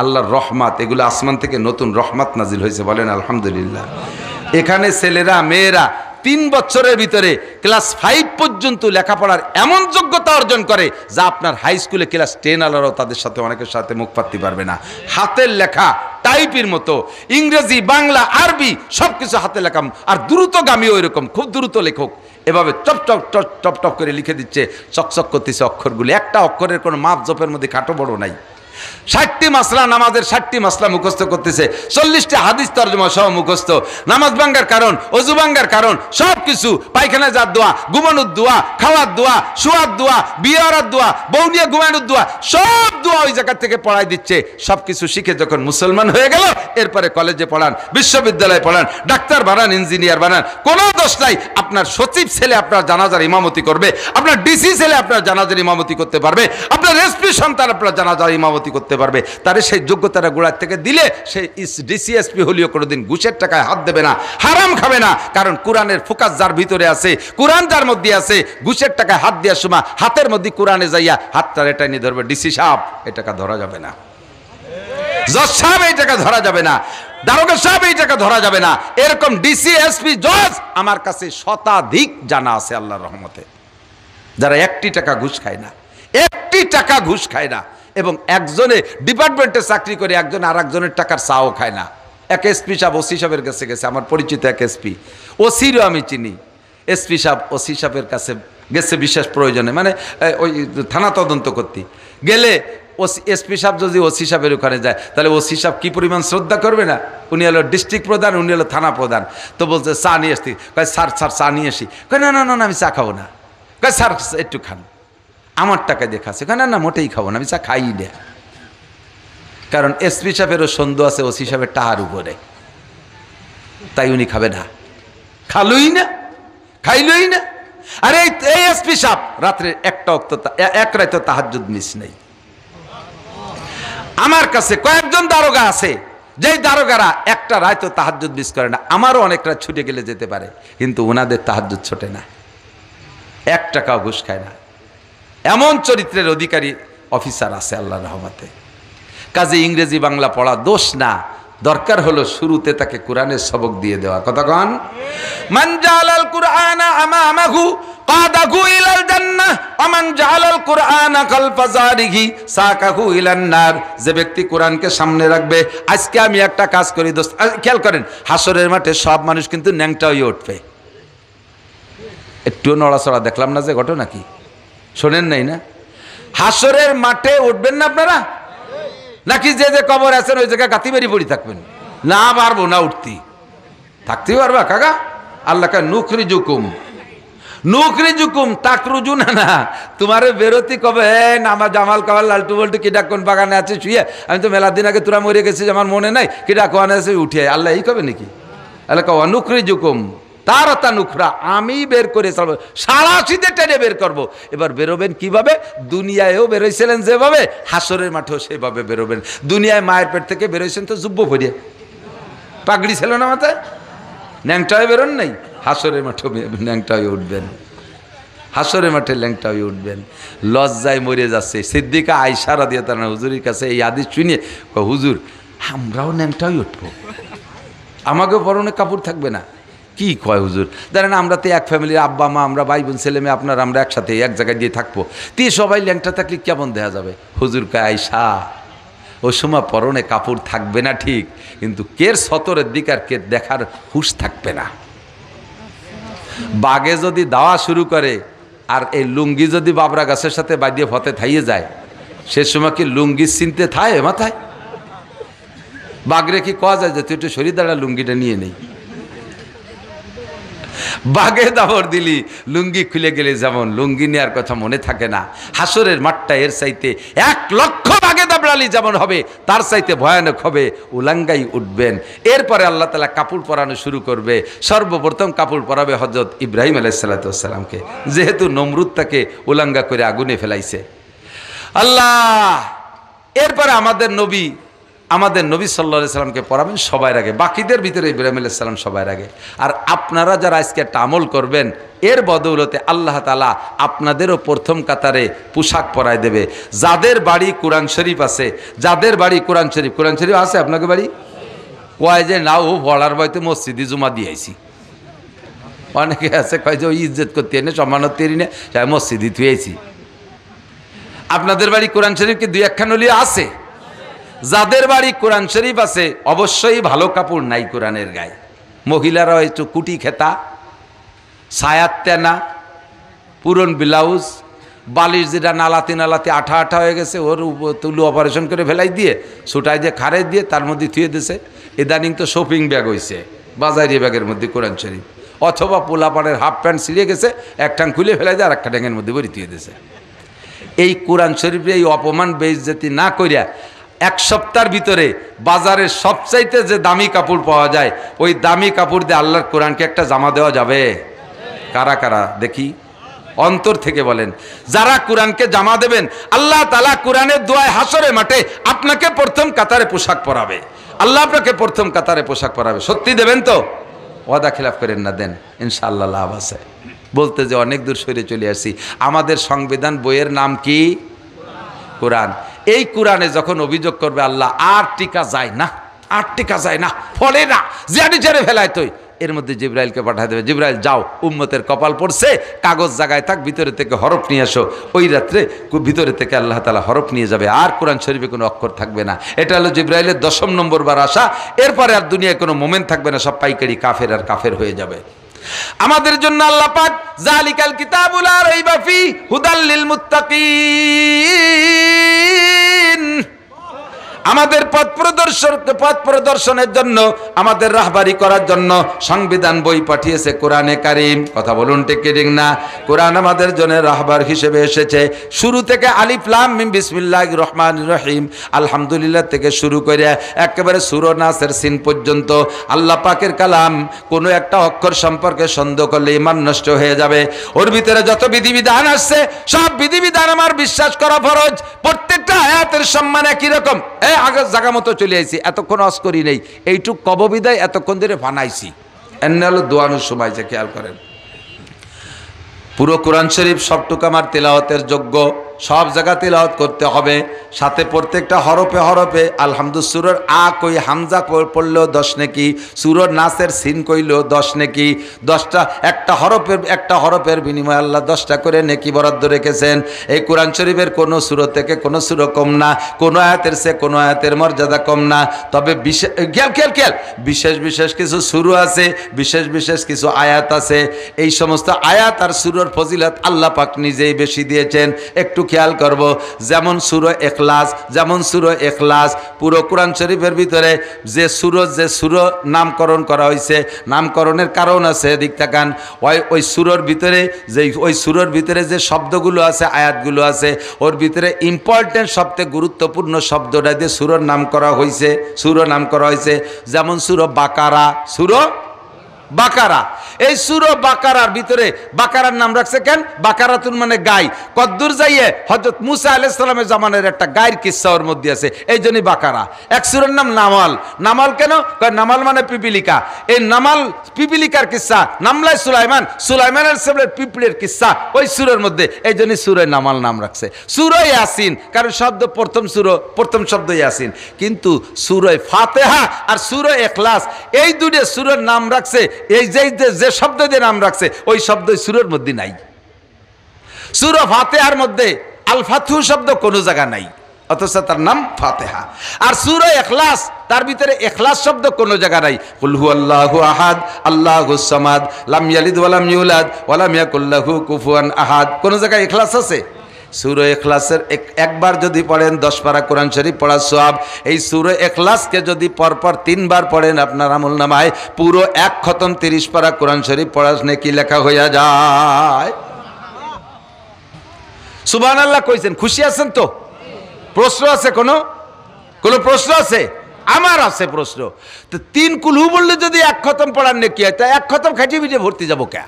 আল্লাহর রহমত, এগুলো আসমান থেকে নতুন রহমত নাজিল হয়েছে, বলেন আলহামদুলিল্লাহ। এখানে ছেলেরা মেয়েরা 3 বছরের ভিতরে ক্লাস 5 পর্যন্ত লেখাপড়ার এমন যোগ্যতা অর্জন করে যা আপনার হাই স্কুলে ক্লাস 10 আলারাও তাদের সাথে অনেকের সাথে মুখ পাততে পারবে না। হাতের লেখা টাইপের মতো, ইংরেজি, বাংলা, আরবি সবকিছু হাতে লেখা, আর দ্রুতগামীও এরকম, খুব দ্রুত লেখক, এভাবে top top top top top করে লিখে দিচ্ছে, চকচক করতেছে অক্ষরগুলি, একটা অক্ষরের কোনো মাপ জপের মধ্যে খাটো বড় নাই। 60টি মাসলা, নামাজের 60টি মাসলা মুখস্থ করতেছে, 40টা হাদিস তরজমা সহ মুখস্থ, নামাজ ভাঙ্গার কারণ, অজু ভাঙ্গার কারণ, সব কিছু, পায়খানা যার দোয়া, ঘুমানোর দোয়া, খাওয়ার দোয়া, শোয়ার দোয়া, বিয়ার দোয়া, বউ নিয়ে ঘুমানোর দোয়া, সব দোয়া ওই জায়গা থেকে পড়াই দিচ্ছে। সব কিছু শিখে যখন মুসলমান হয়ে গেল, এরপরে কলেজে পড়ান, বিশ্ববিদ্যালয়ে পড়ান, ডাক্তার বানান, ইঞ্জিনিয়ার বানান, কোনো দোষ নাই। আপনার সচিব ছেলে আপনার জানাজার ইমামতি করবে, আপনার ডিসি ছেলে আপনার জানাজার ইমামতি করতে পারবে, আপনার এসপি সন্তান আপনার জানাজার ইমামতি করতে পারবে। তারে সেই যোগ্যতাটা গোড়ার থেকে দিলে সে ডিসি এসপি হলেও কোনোদিন ঘুষের টাকায় হাত দেবে না, হারাম খাবে না, কারণ কোরআনের ফোকাস যার ভিতরে আছে, কোরআন যার মধ্যে আছে, ঘুষের টাকায় হাত দেওয়ার সময় হাতের মধ্যে কোরআনে যাইয়া হাতটা এটা নিয়ে ধরবে। ডিসি সাহেব এই টাকা ধরা যাবে না, জজ সাহেব এই টাকা ধরা যাবে না, দারোগা সাহেব এই টাকা ধরা যাবে না। এরকম ডিসি এসপি জজ আমার কাছে শতাধিক জানা আছে আল্লাহর রহমতে, যারা 1টি টাকা ঘুষ খায় না, 1টি টাকা ঘুষ খায় না, এবং একজনে ডিপার্টমেন্টে চাকরি করে, একজন আর একজনের টাকার চাও খায় না। এক এসপি সাহেব ওসি সাহেবের কাছে গেছে, আমার পরিচিত এক এসপি, ওসিরও আমি চিনি, এসপি সাহেব ওসি সাহেবের কাছে গেছে বিশেষ প্রয়োজনে, মানে ওই থানা তদন্ত করতে গেলে এসপি সাহেব যদি ওসি সাহেবের ওখানে যায়, তাহলে ওসি সাহেব কি পরিমাণ শ্রদ্ধা করবে না? উনি হলো ডিস্ট্রিক্ট প্রধান, উনি হলো থানা প্রধান। তো বলছে চা নিয়ে আসতি, কয় স্যার চা নিয়ে আসি, কয় না না না আমি চা খাবো না, কয় স্যার একটু খান, আমার টাকা দিয়ে খাচ্ছে, না না মোটেই খাবো না, আমি চা খাই না। কারণ এসপি সাহেবেরও সন্দেহ আছে ওসি সাহেবের টাহার উপরে, তাই উনি খাবে না, খাইলই না। আরে এই এসপি সাহেব রাত্রে এক রাতে তাহাজ্জুদ মিস নেই। আমার কাছে কয়েকজন দারোগা আছে, যেই দারোগারা একটা রাত তাহাজ্জুদ মিস করে না। আমারও অনেক রাত ছুটে গেলে যেতে পারে, কিন্তু ওনাদের তাহাজ্জুদ ছোটে না, 1 টাকাও ঘুষ খায় না। এমন চরিত্রের অধিকারী অফিসার আছে আল্লাহর রহমতে। কাজে ইংরেজি বাংলা পড়া দোষ না, দরকার হলো শুরুতে তাকে কোরআনের সবক দিয়ে দেওয়া। কথা কন, মান জালাল কুরআনা আমামাহু কাদাহু ইলাল জান্নাহ ওয়া মান জালাল কুরআনা খালফা যারিহি সাকাহু ইলান নার। যে ব্যক্তি কোরআনকে সামনে রাখবে, আজকে আমি একটা কাজ করি দোস্ত, খেয়াল করেন, হাসরের মাঠে সব মানুষ কিন্তু ন্যাংটা হয়ে উঠবে। একটু নড়াচড়া দেখলাম না যে ঘটনা কি শোনেন নাই না? হাসরের মাঠে উঠবেন না আপনারা, নাকি যে যে কবর আছেন ওই জায়গায় গাতি বেরি পড়ি থাকবেন? না পারবো না উঠতি, থাকতেই পারবা কাকা? আল্লাহ কা নুখরি জুকুম তাকরুজু না, তোমারে বেরোতি কবে নামা জামাল কামাল লালটু বল্টু কিডা কোন বাগানে আছে শুয়ে, আমি তো মেলা দিন আগে তোরা মরে গেছিস আমার মনে নাই, কিডা কোয়ানে আছে উঠে, আল্লাহ এই কবে নাকি? আল্লাহ কা নুখরি জুকুম তারতা নুখরা, আমি বের করে চলবো, সারা শীতে টেনে বের করবো। এবার বেরোবেন কিভাবে? দুনিয়ায়ও বেরোইছিলেন যেভাবে, হাসরের মাঠেও সেভাবে বেরোবেন। দুনিয়ায় মায়ের পেট থেকে বেরোইছেন তো জুব্ব ভরিয়ে, পাগড়ি ছিল না মাথায়? ন্যাংটা হয়ে বেরোন নাই? হাসরের মাঠে ন্যাংটা হয়ে উঠবেন, হাসরের মাঠে ল্যাংটা হয়ে উঠবেন। লজ্জায় মরে যাচ্ছে সিদ্দিকা আয়েশা রাদিয়াল্লাহু আনহা হুজুরের কাছে এই হাদিস শুনে হুজুর আমরাও ন্যাংটা হয়ে উঠবো, আমাকেও পরনে কাপড় থাকবে না? কি কয় হুজুর? জানেন আমরা তো এক ফ্যামিলির আব্বা মা, আমরা ভাই বোন ছেলে মেয়ে, আপনার আমরা একসাথে এক জায়গায় দিয়ে থাকবো, তে সবাই ল্যাংটা থাকলে কেমন দেখা যাবে? হুজুর কয় আয়েশা ও সময় পরনে কাপড় থাকবে না ঠিক, কিন্তু কের সতরের দিক আর কে দেখার হুঁশ থাকবে না। বাগে যদি দাওয়া শুরু করে আর এই লুঙ্গি যদি বাবরা গাছের সাথে বাঁধিয়ে ফতে থাইয়ে যায়, সে সময় কি লুঙ্গি চিনতে থায় মাথায়? বাগরে কি কওয়া যায় যে তুই একটু শরীর দাঁড়া লুঙ্গিটা নিয়ে নেই? বাগে দাবর দিলি লুঙ্গি খুলে গেলে যেমন লুঙ্গি নেওয়ার কথা মনে থাকে না, হাসরের মাঠটা এর চাইতে 1,00,000 বাগে দাবড়ালি যেমন হবে তার চাইতে ভয়ানক হবে, উলাঙ্গাই উঠবেন। এরপরে আল্লাহ তাআলা কাপড় পরানো শুরু করবে। সর্বপ্রথম কাপড় পরাবে হযরত ইব্রাহিম আলাইহিস সালামকে, যেহেতু নমরুদ তাকে উলাঙ্গা করে আগুনে ফেলাইছে আল্লাহ। এরপরে আমাদের নবী সাল্লাল্লাহু আলাইহি সাল্লামকে পড়াবেন সবার আগে, বাকিদের ভিতরে ইব্রাহিম আলাইহিস সালাম সবার আগে। আর আপনারা যারা আজকে একটা আমল করবেন, এর বদৌলতে আল্লাহ তাআলা আপনাদেরও প্রথম কাতারে পোশাক পরায় দেবে। যাদের বাড়ি কোরআন শরীফ আছে, যাদের বাড়ি কোরআন শরীফ আছে, আপনাকে বাড়ি কয় যে না ও পড়ার বয়তে মসজিদে জুমা দিয়ে আইছি, অনেকে আছে কয় যে ওই ইজ্জত করতে এনে সম্মানত তেরি নে মসজিদে থুয়েছি। আপনাদের বাড়ি কোরআন শরীফ কি 2-1খান হলিও আছে? যাদের বাড়ি কোরআন শরীফ আছে অবশ্যই ভালো কাপড় নাই কোরআনের গায়ে। মহিলারা একটু কুটি খেতা, সায়াত তেনা, পুরন ব্লাউজ, বালিশ যেটা নালাতে নালাতে আঠা আঠা হয়ে গেছে, ওর তুলু অপারেশন করে ফেলাই দিয়ে ছুটাই দিয়ে খারেজ দিয়ে তার মধ্যে থুয়ে দিছে। ইদানিং তো শপিং ব্যাগ হয়েছে, বাজারি ব্যাগের মধ্যে কোরআন শরীফ, অথবা পোলাপানের হাফ প্যান্ট ছিঁড়ে গেছে, এক ঠাং খুলে ফেলাই দিয়ে আর একটা ট্যাঙ্গের মধ্যে ভরি থুয়ে দিছে। এই কোরআন শরীফে এই অপমান বেইজ্জতি না করিয়া 1 সপ্তাহের ভিতরে বাজারের সবচাইতে যে দামি কাপড় পাওয়া যায়, ওই দামি কাপড় দিয়ে আল্লাহর কোরআনকে একটা জামা দেওয়া যাবে? কারা কারা দেখি অন্তর থেকে বলেন। যারা কোরআনকে জামা দেবেন, আল্লাহ তাআলা কোরআনের দোয়ায় হাসরের মাঠে আপনাকে প্রথম কাতারে পোশাক পরাবে। আল্লাহ আপনাকে প্রথম কাতারে পোশাক পরাবে। সত্যি দেবেন তো? ওয়াদা খিলাফ করেন না, দেন, ইনশাআল্লাহ লাভ আছে। বলতে যে অনেক দূর সরে চলে আসি। আমাদের সংবিধান বইয়ের নাম কি? কোরআন। এই কোরআনে যখন অভিযোগ করবে আল্লাহ, আর টিকা যায় না, আর টিকা যায় না, ফলে না, জিয়ানি ছেড়ে ফেলায় তুই, এর মধ্যে জিব্রাইলকে পাঠিয়ে দেবে, জিব্রাইল যাও, উম্মতের কপাল পড়ছে, কাগজ জায়গায় থাক, ভিতরে থেকে হরফ নিয়ে আসো। ওই রাত্রে ভিতরে থেকে আল্লাহ তাআলা হরফ নিয়ে যাবে, আর কোরআন শরীফে কোনো অক্ষর থাকবে না। এটা হলো জিব্রাইলের 10ম নম্বর বার আসা। এরপরে আর দুনিয়ায় কোনো মোমেন্ট থাকবে না, সব পাইকারি কাফের আর কাফের হয়ে যাবে। আমাদের জন্য আল্লাহ পাক জালিকাল কিতাবুল লা রাইবা ফি হুদাল লিল মুত্তাকিন, আমাদের পথ প্রদর্শনের জন্য, আমাদের রাহবারি করার জন্য সংবিধান বই পাঠিয়েছে কোরআনে কারীম। কথা বলুন ঠিক কি ঠিক না? কোরআন আমাদের জন্য রাহবার হিসেবে এসেছে। শুরু থেকে আলিফ লাম মিম বিসমিল্লাহির রহমানির রহিম আলহামদুলিল্লাহ থেকে শুরু করে একেবারে সূরা নাসের সিন পর্যন্ত আল্লাহ পাকের কালাম। কোনো একটা অক্ষর সম্পর্কে সন্দেহ করলে ঈমান নষ্ট হয়ে যাবে। ওর ভিতরে যত বিধিবিধান আসছে সব বিধিবিধান আমার বিশ্বাস করা ফরজ। প্রত্যেকটা আয়াতের সম্মান একই রকম। আগে জায়গা মতো চলে আইছি, এতক্ষণ অস করি নেই, এইটুক কববিদায় এতক্ষণ ধরে ফানাইছি। এমনি হলো দোয়ানোর সময় যে খেয়াল করেন, পুরো কোরআন শরীফ সবটুকু আমার তেলাওয়াতের যোগ্য, সব জায়গা তেলাওয়াত করতে হবে। সাথে প্রত্যেকটা হরফে হরফে আলহামদুলিল্লাহ। সূরার আ কই হামজা পড়লেও 10 নেকি, সূরার নাসের সিন কইলেও 10 নেকি। 10টা একটা হরফের বিনিময়ে আল্লাহ 10টা করে নেকি বরাদ্দ রেখেছেন। এই কোরআন শরীফের কোনো সূরা থেকে কোনো সূরা কম না, কোনো আয়াতের চেয়ে কোনো আয়াতের মর্যাদা কম না। তবে বিশেষ বিশেষ কিছু সূরা আছে, বিশেষ বিশেষ কিছু আয়াত আছে। এই সমস্ত আয়াত আর সূরার ফজিলত আল্লাহ পাক নিজেই বেশি দিয়েছেন। একটু খেয়াল করব, যেমন সূরা ইখলাস পুরো কোরআন শরীফের ভিতরে যে সূরা নামকরণ করা হয়েছে, নামকরণের কারণ আছে, দিক তাকান। ওই সূরার ভিতরে যে শব্দগুলো আছে, আয়াতগুলো আছে, ওর ভিতরে ইম্পর্টেন্ট সবচেয়ে গুরুত্বপূর্ণ শব্দটা দিয়ে সূরার নাম করা হয়েছে। যেমন সূরা বাকারা, বাকারা। এই সূরা বাকারার ভিতরে বাকারার নাম রাখছে কেন? বাকারাতুন মানে গাই। কদ্দুর যাইয়ে হযরত মুসা আলাইহিস সালামের জামানার একটা গায়ের কিসসা ওর মধ্যে আছে, এই জন্যই বাকারা। এক সূরার নাম নামাল। নামাল কেন? নামাল মানে পিপিলিকা। এই নামাল পিপিলিকার কিসসা, নামলায় সুলাইমান, সুলাইমান আলাইহিস সালামের পিঁপড়ের কিসসা ওই সূরার মধ্যে, এই জন্যই সূরা নামাল নাম রাখছে। সূরা ইয়াসিন কারণ শব্দ প্রথম শব্দ ইয়াসিন, কিন্তু সূরা ফাতিহা আর সূরা ইখলাস এই দুটো সূরার নাম রাখছে, এই যে শব্দ দিয়ে নাম রাখছে ওই শব্দ সূরার মধ্যে নাই। সূরা ফাতিহার মধ্যে আল ফাতহু শব্দ কোনো জায়গা নাই, অথচ তার নাম ফাতিহা। আর সূরা ইখলাস তার ভিতরে ইখলাস শব্দ কোনো জায়গা নাই। কুল হুয়াল্লাহু আহাদ আল্লাহুস সামাদ লাম ইয়ালিদ ওয়া লাম ইউলাদ ওয়া লাম ইয়াকুল লাহু কুফুয়ান আহাদ, কোন জায়গায় ইখলাস আছে? সূরা ইখলাসের একবার যদি পড়েন 10 পারা কোরআন শরীফ পড়ার সওয়াব। এই সূরা ইখলাসকে যদি পরপর 3 বার পড়েন আপনার আমলনামায় পুরো এক খতম 30 পারা কোরআন শরীফ পড়ার নেকি লেখা হইয়া যায়। সুবহানাল্লাহ কইছেন, খুশি আছেন তো? প্রশ্ন আছে? কোনো প্রশ্ন আছে? আমার আছে প্রশ্ন। তো 3 কুলহু বললে যদি এক খতম পড়ার নেকি হয়, তা এক খতম খাটিয়ে পিঠে ভর্তি যাবো কে?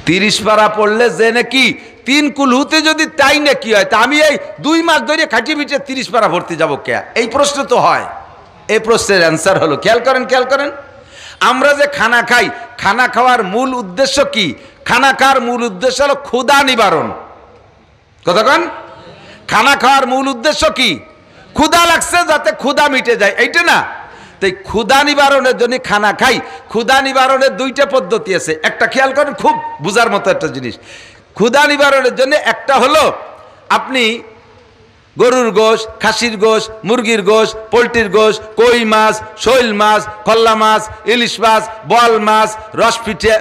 30 পারা পড়লে যে নাকি 3 কুলহুতে যদি তাই নাকি হয়, তা আমি এই 2 মাস ধরে খাটিয়ে পিঠে 30 পারা ভর্তি যাবো কে? এই প্রশ্ন তো হয়। এই প্রশ্নের অ্যান্সার হলো, খেয়াল করেন, আমরা যে খানা খাই, খানা খাওয়ার মূল উদ্দেশ্য কি? খানা খাওয়ার মূল উদ্দেশ্য হলো ক্ষুধা নিবারণ। কতক্ষণ? খানা খাওয়ার মূল উদ্দেশ্য কি? ক্ষুধা লাগছে যাতে ক্ষুধা মিটে যায়, এইটা না? তাই ক্ষুধা নিবারণের জন্য খানা খাই। ক্ষুধা নিবারণের 2টা পদ্ধতি আছে, একটা খেয়াল করেন, খুব বুঝার মতো একটা জিনিস। ক্ষুধা নিবারণের জন্য একটা হলো আপনি গরুর গোশ, খাসির গোশ, মুরগির গোশ, পোলট্রির গোশ, কই মাছ, শৈল মাছ, খল্লা মাছ, ইলিশ মাছ, বল মাছ,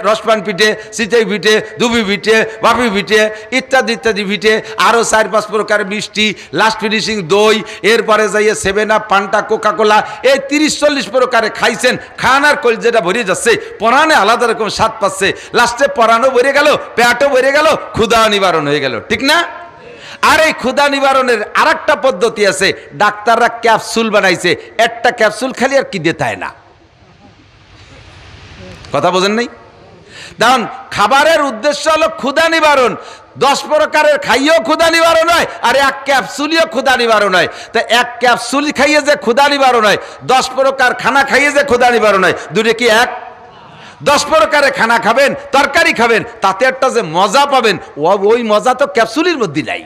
রসপান পিঠে, চিতই পিঠে, দুবি পিঠে, বাপি পিঠে ইত্যাদি ইত্যাদি পিঠে, আরও 4-5 প্রকার মিষ্টি, লাস্ট ফিনিশিং দই, এরপরে যাইয়ে 7 আপ, পান্টা, কোকাকোলা, এই 30-40 প্রকারে খাইছেন। খানার কলজেটা ভরে যাচ্ছে, পরাণে আলাদা রকম স্বাদ পাচ্ছে, লাস্টে পরাণও ভরে গেল, পেটও ভরে গেল, ক্ষুধা নিবারণ হয়ে গেল, ঠিক না? আর এই ক্ষুধা নিবারণের আরেকটা পদ্ধতি আছে, ডাক্তাররা ক্যাপসুল বানাইছে। একটা ক্যাপসুল খালি আর কি দিতে না, কথা বোঝেন নাই? দেখুন, খাবারের উদ্দেশ্য হলো ক্ষুধা নিবারণ। 10 প্রকারের খাইয়েও ক্ষুধা নিবারণ হয়, আর এক ক্যাপসুলিও ক্ষুধা নিবারণ হয়। তো এক ক্যাপসুল খাইয়ে যে ক্ষুধা নিবারণ হয়, 10 প্রকার খানা খাইয়ে যে ক্ষুধা নিবারণ হয়, দুটো কি এক? 10 প্রকারে খানা খাবেন, তরকারি খাবেন, তাতে একটা যে মজা পাবেন, ওই মজা তো ক্যাপসুলের মধ্যে নাই,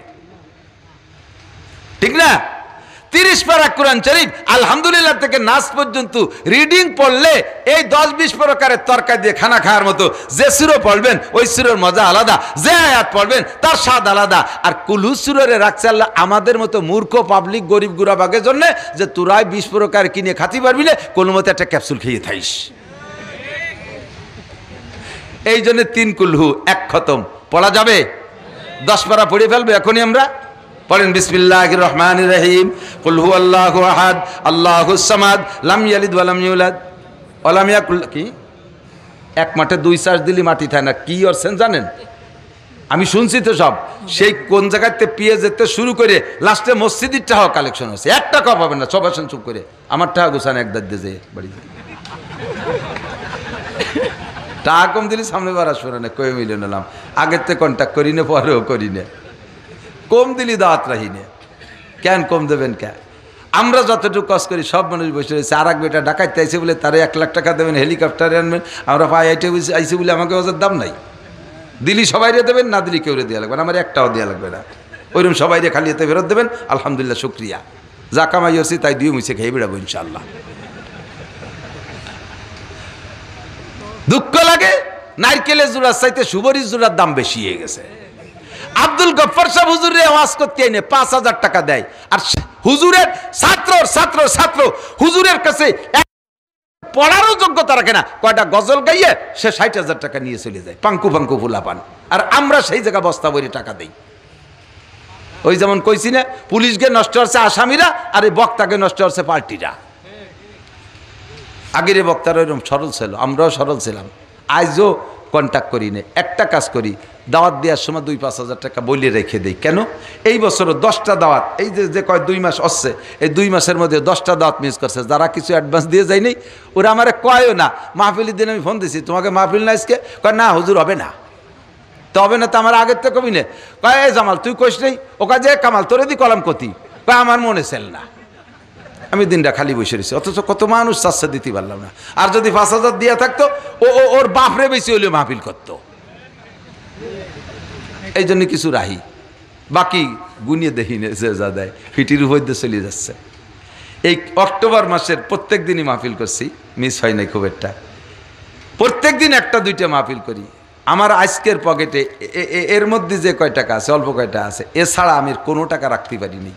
ঠিক না? 30 পারা কোরআন শরীফ আলহামদুলিল্লাহ থেকে নাস পর্যন্ত রিডিং পড়লে এই 10-20 প্রকারের তরকারি দিয়ে খানা খাওয়ার মতো। যে সূরা পড়বেন ওই সূরার মজা আলাদা, যে আয়াত পড়বেন তার স্বাদ আলাদা। আর কুলহু সূরারে রাখছে আল্লাহ আমাদের মতো মূর্খ পাবলিক গরিব গুরাবাগের জন্য, যে তোরাই 20 প্রকার কিনে খাতি পারবি না, কোনো মতে একটা ক্যাপসুল খেয়ে থাইস। এই জন্য 3 কুলহু এক খতম পড়া যাবে। 10 পারা পড়ে ফেলবে এখনই আমরা। পড়েন বিসমিল্লাহির রহমানির রহিম। কুল হুয়াল্লাহু আহাদ আল্লাহুস সামাদ লাম ইয়ালিদ ওয়া লাম ইউলাদ ওয়া লাম ইয়াকুল কি? এক মাঠে 2 চাষ দিলি মাটি থাকে না, কি করছেন জানেন? আমি শুনছি তো সব, সেই কোন জায়গাতে পিয়ে যেতে শুরু করে লাস্টে মসজিদের টাকা কালেকশন হচ্ছে। 1 টাকাও পাবেন না, সব আসেন চুপ করে। আমার টাকা গোছান এক দাঁত দিয়ে বাড়িতে টাকা কম দিলি সামনে বার আসবে না, কয়ে মিলে নিলাম। আগের থেকে কন্ট্যাক্ট করি না, পরেও করি না। কম দিলি দাঁত রাহি না, কেন কম দেবেন কেন? আমরা যতটুকু কষ্ট করি সব মানুষ বসে রয়েছে। আর এক বেটা ডাকাইতে আইসে বলে তারা 1 লাখ টাকা দেবেন, হেলিকপ্টারে আনবেন। আমরা পায়ে আইটে আইসি বলে আমাকে ওদের দাম নাই। দিলি সবাইরে দেবেন, না দিলি কেউ দেওয়া লাগবে না, আমার একটাও দেওয়া লাগবে না। ওইরকম সবাইরে খালি এতে ফেরত দেবেন। আলহামদুলিল্লাহ, শুক্রিয়া। যা কামাই হচ্ছি তাই দিয়ে মুছে খেয়ে বেড়াবো ইনশাল্লাহ। দুঃখ লাগে, নারকেলের জোড়ার চাইতে সুবরির জোড়ার দাম বেশি হয়ে গেছে। আব্দুল গফফার সাহেব হুজুরে আওয়াজ করতে এনে 5000 টাকা দেয়, আর হুজুরের ছাত্র হুজুরের কাছে পড়ারও যোগ্যতা রাখে না। কয়টা গজল গাইয়ে সে 60,000 টাকা নিয়ে চলে যায়, পাঙ্কু ফুলা পান। আর আমরা সেই জায়গা বস্তা ভরে টাকা দেই। ওই যেমন কইছি না, পুলিশকে নষ্ট হচ্ছে আসামিরা, আর এই বক্তাকে নষ্ট হচ্ছে পার্টিরা। আগের বক্তারা ওইরকম সরল ছিল, আমরাও সরল ছিলাম। আজও কন্ট্যাক্ট করি না। একটা কাজ করি, দাওয়াত দেওয়ার সময় 2-5 হাজার টাকা বলে রেখে দেই। কেন? এই বছরও 10টা দাওয়াত, এই যে কয় 2 মাস আসছে, এই 2 মাসের মধ্যে 10টা দাওয়াত মিস করছে। যারা কিছু অ্যাডভান্স দিয়ে যায়নি ওরা আমারে কয়ও না। মাহফিলের দিন আমি ফোন দিছি, তোমাকে মাহফিল না আজকে? কয় না হুজুর হবে না। তো হবে না তো আমার আগের তো কবি নে। কয় এই জামাল তুই কইস নেই? ও কাজে কামাল তোরে দি কলাম কতি? কয় আমার মনে চেল না। আমি দিনটা খালি বসে রয়েছি, অথচ কত মানুষ চাচ্ছে দিতে পারলাম না। আর যদি 5,000 দিয়া থাকতো ওর বাপরে বেশি হলেও মাহফিল করতো। এই জন্য কিছু রাহি, বাকি গুনিয়ে দেখি না যে যা দেয় ফিটির উপর দিয়ে চলে যাচ্ছে। এই অক্টোবর মাসের প্রত্যেক দিনই মাহফিল করছি, মিস হয় নাই খুব একটা। প্রত্যেক দিন 1-2টা মাহফিল করি। আমার আজকের পকেটে এর মধ্যে যে কয় টাকা আছে, অল্প কয়টা আছে, এছাড়া আমি কোনো টাকা রাখতে পারিনি।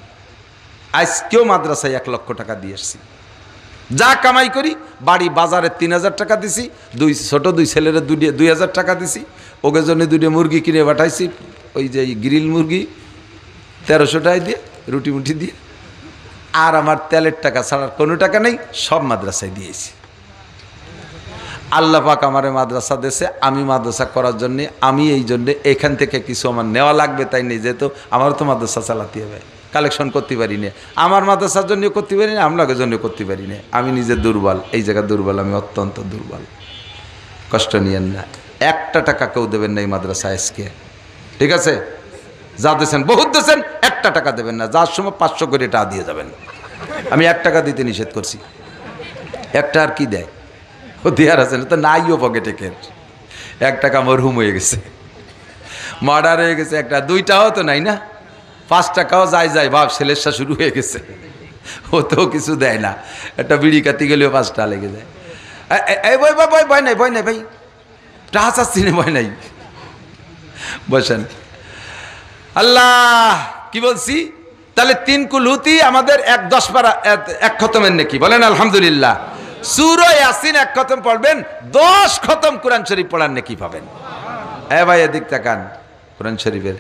আজকেও মাদ্রাসায় 1 লক্ষ টাকা দিয়ে এসছি। যা কামাই করি বাড়ি বাজারে 3,000 টাকা দিছি, ছোট 2 ছেলেরা 2,000 টাকা দিছি। ওকে জন্য 2টা মুরগি কিনে পাঠাইছি, ওই যে গ্রিল মুরগি 1300 টাকা দিয়ে, রুটি মুটি দিয়ে। আর আমার তেলের টাকা ছাড়ার কোনো টাকা নেই, সব মাদ্রাসায় দিয়েছি। আল্লাহ পাক আমারে মাদ্রাসা দেশে, আমি মাদ্রাসা করার জন্যে, আমি এই জন্যে এখান থেকে কিছু আমার নেওয়া লাগবে, তাই নেই। যেহেতু আমারও তো মাদ্রাসা চালাতে হবে, কালেকশন করতে পারি না। আমার মাদ্রাসার জন্য করতে পারি না, আপনাদের জন্য করতে পারি না। আমি নিজে দুর্বল, এই জায়গা দুর্বল, আমি অত্যন্ত দুর্বল। কষ্ট নিয়েন না, 1টা টাকা কেউ দেবেন না এই মাদ্রাসা আজকে, ঠিক আছে? যা দেছেন বহুত দেছেন, 1টা টাকা দেবেন না। যার সময় 500 করে টাকা দিয়ে যাবেন। আমি 1 টাকা দিতে নিষেধ করছি। 1টা আর কি দেয়? ও দেওয়ার আছে না তো, নাইও পকেটে কেন। 1 টাকা মরহুম হয়ে গেছে, মার্ডার হয়ে গেছে। 1টা 2টাও তো নাই না, 5 টাকাও যায় বাপ ছেলের শুরু হয়ে গেছে, ও তো কিছু দেয় না। একটা বিড়ি কাতি গেলেও 5 টাকা লেগে যায়। এই ভয় নাই ভাই, টাকা চাচ্ছি না, ভয় নাই, বসেন। আল্লাহ কি বলছি? তাহলে 3 কুলহুতি আমাদের 10 পারা 1 খতমের নেকি, বলেন আলহামদুলিল্লাহ। সূরা ইয়াসিন 1 খতম পড়বেন, 10 খতম কোরআন শরীফ পড়ার নেকি পাবেন। ভাই এদিক তাকান, কোরআন শরীফের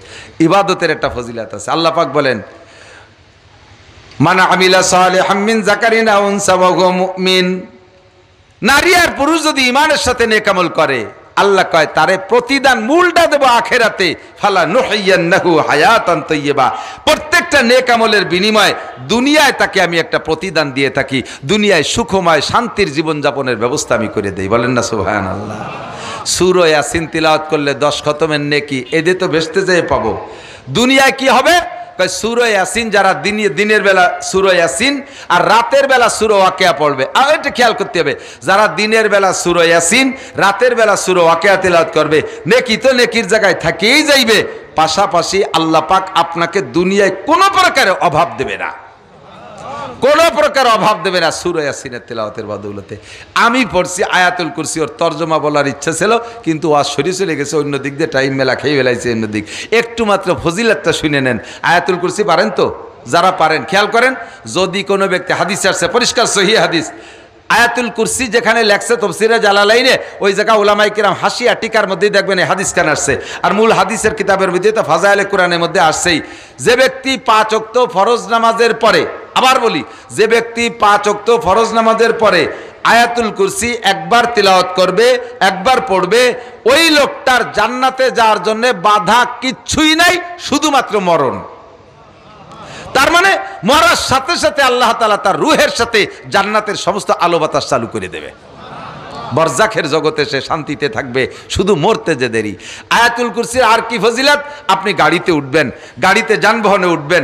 ইবাদতের একটা ফজিলত আছে। আল্লাহ পাক বলেন, মান আমিলা সালিহাম মিন যাকারিন আও উনসা ওয়া হুয়া মুমিন। নারী আর পুরুষ যদি ঈমানের সাথে নেক আমল করে, আল্লাহ কয় তারে প্রতিদান মূলটা দেব আখিরাতে, ফালা নুহিয়ান্নাহু হায়াতান তাইয়্যিবা। প্রত্যেকটা নেক আমলের বিনিময়ে দুনিয়ায় তাকে আমি একটা প্রতিদান দিয়ে থাকি, দুনিয়ায় সুখময় শান্তির জীবনযাপনের ব্যবস্থা আমি করে দেই। বলেন না সুবহানাল্লাহ। সূরা ইয়াসিন তিলাওয়াত করলে 10 খতমের নেকি, এদের তো বেহেশতে যেয়ে পাবো। দুনিয়ায় কি হবে? সূরা ইয়াসিন যারা দিনের বেলা সূরা ইয়াসিন আর রাতের বেলা সূরা ওয়াকিয়া পড়বে। আর এটা খেয়াল করতে হবে, যারা দিনের বেলা সূরা ইয়াসিন, রাতের বেলা সূরা ওয়াকিয়া তেলাওয়াত করবে, নেকি তো নেকির জায়গায় থাকেই যাইবে। পাশাপাশি আল্লাহ পাক আপনাকে দুনিয়ায় কোনো প্রকারে অভাব দেবে না, কোনো প্রকার অভাব দেবে না সূরা ইয়াসিনের তেলাওয়াতের বদৌলতে। আমি পড়ছি আয়াতুল কুরসি, ওর তর্জমা বলার ইচ্ছা ছিল, কিন্তু ওয়াজ শরীর চলে গেছে অন্য দিক দিয়ে, টাইম মেলা খেয়ে ফেলাইছে অন্য দিক। একটু মাত্র ফজিলতটা শুনে নেন। আয়াতুল কুরসি পারেন তো? যারা পারেন খেয়াল করেন, যদি কোনো ব্যক্তি, হাদিস আসছে পরিষ্কার সহিহ হাদিস, আয়াতুল কুরসি যেখানে লেখছে তাফসীরে জালালাইনে, ওই জায়গা উলামায়ে কিরাম হাসিয়া টিকার মধ্যেই দেখবেন এই হাদিস কেন আসছে। আর মূল হাদিসের কিতাবের মধ্যে তো ফাজাইলে কোরআনের মধ্যে আসছেই, যে ব্যক্তি 5 ওয়াক্ত ফরজ নামাজের পরে, আবার বলি, যে ব্যক্তি 5 ওয়াক্ত ফরজ নামাজের পরে আয়াতুল কুরসি একবার তিলাওয়াত করবে, একবার পড়বে, ওই লোকটার জান্নাতে যাওয়ার জন্য বাধা কিচ্ছুই নাই, শুধুমাত্র মরণ। তার মানে মরার সাথে সাথে আল্লাহ তাআলা তার রূহের সাথে জান্নাতের সমস্ত আলো বাতাস চালু করে দেবে। বরজাখের জগতে সে শান্তিতে থাকবে, শুধু মরতে যে দেরি। আয়াতুল কুরসির আর কি ফজিলত? আপনি গাড়িতে উঠবেন, গাড়িতে যানবাহনে উঠবেন,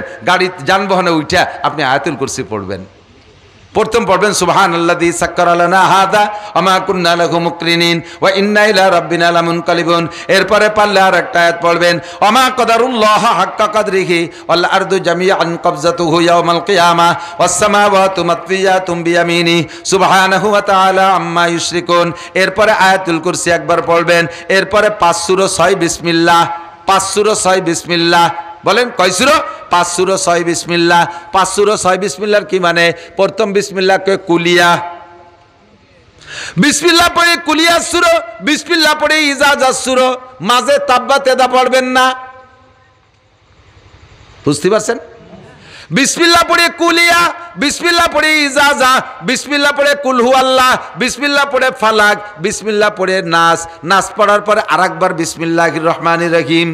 যানবাহনে উঠে আপনি আয়াতুল কুরসি পড়বেন। প্রথম পড়বেন সুবহানাল্লাযী সাক্কারা লানা হাযা ওয়া মা কুন্না লাহু মুকরিনিন ওয়া ইন্না ইলা রাব্বিনা লামুনকালিবুন। এরপরে পারলে আর একটা আয়াত পড়বেন, ওয়া মা কাদারুল্লাহ হাক্কা কদরিহি ওয়াল আরদু জামিআন কবযাতুহু ইয়াওমাল কিয়ামাহ ওয়াস সামাওয়াতু মাতওয়াতুম বিয়ামিনি সুবহানাহু ওয়া তাআলা আম্মা ইউশরিকুন। এরপরে আয়াতুল কুরসি একবার পড়বেন। এরপরে 5 সূরা 6 বিসমিল্লাহ, 5 সূরা 6 বিসমিল্লাহ। বলেন কয় সূরা? 5 সূরা 6 বিসমিল্লাহ। 5 সূরা 6 বিসমিল্লাহর কি মানে? প্রথম বিসমিল্লাহ কে কুলিয়া, বিসমিল্লাহ পড়ে কুলিয়া সূরা, বিসমিল্লাহ পড়ে ইজাজাত সূরা, মাঝে তাব্বাত ইয়াদা পড়বেন না। বুঝতে পারছেন? বিসমিল্লাহ পড়ে কুলিয়া, বিসমিল্লাহ পড়ে ইজাজা, বিসমিল্লাহ পড়ে কুল হু আল্লাহ, বিসমিল্লাহ পড়ে ফালাক, বিসমিল্লাহ পড়ে নাস, নাস পড়ার পরে আরেকবার বিসমিল্লাহির রহমানির রহিম,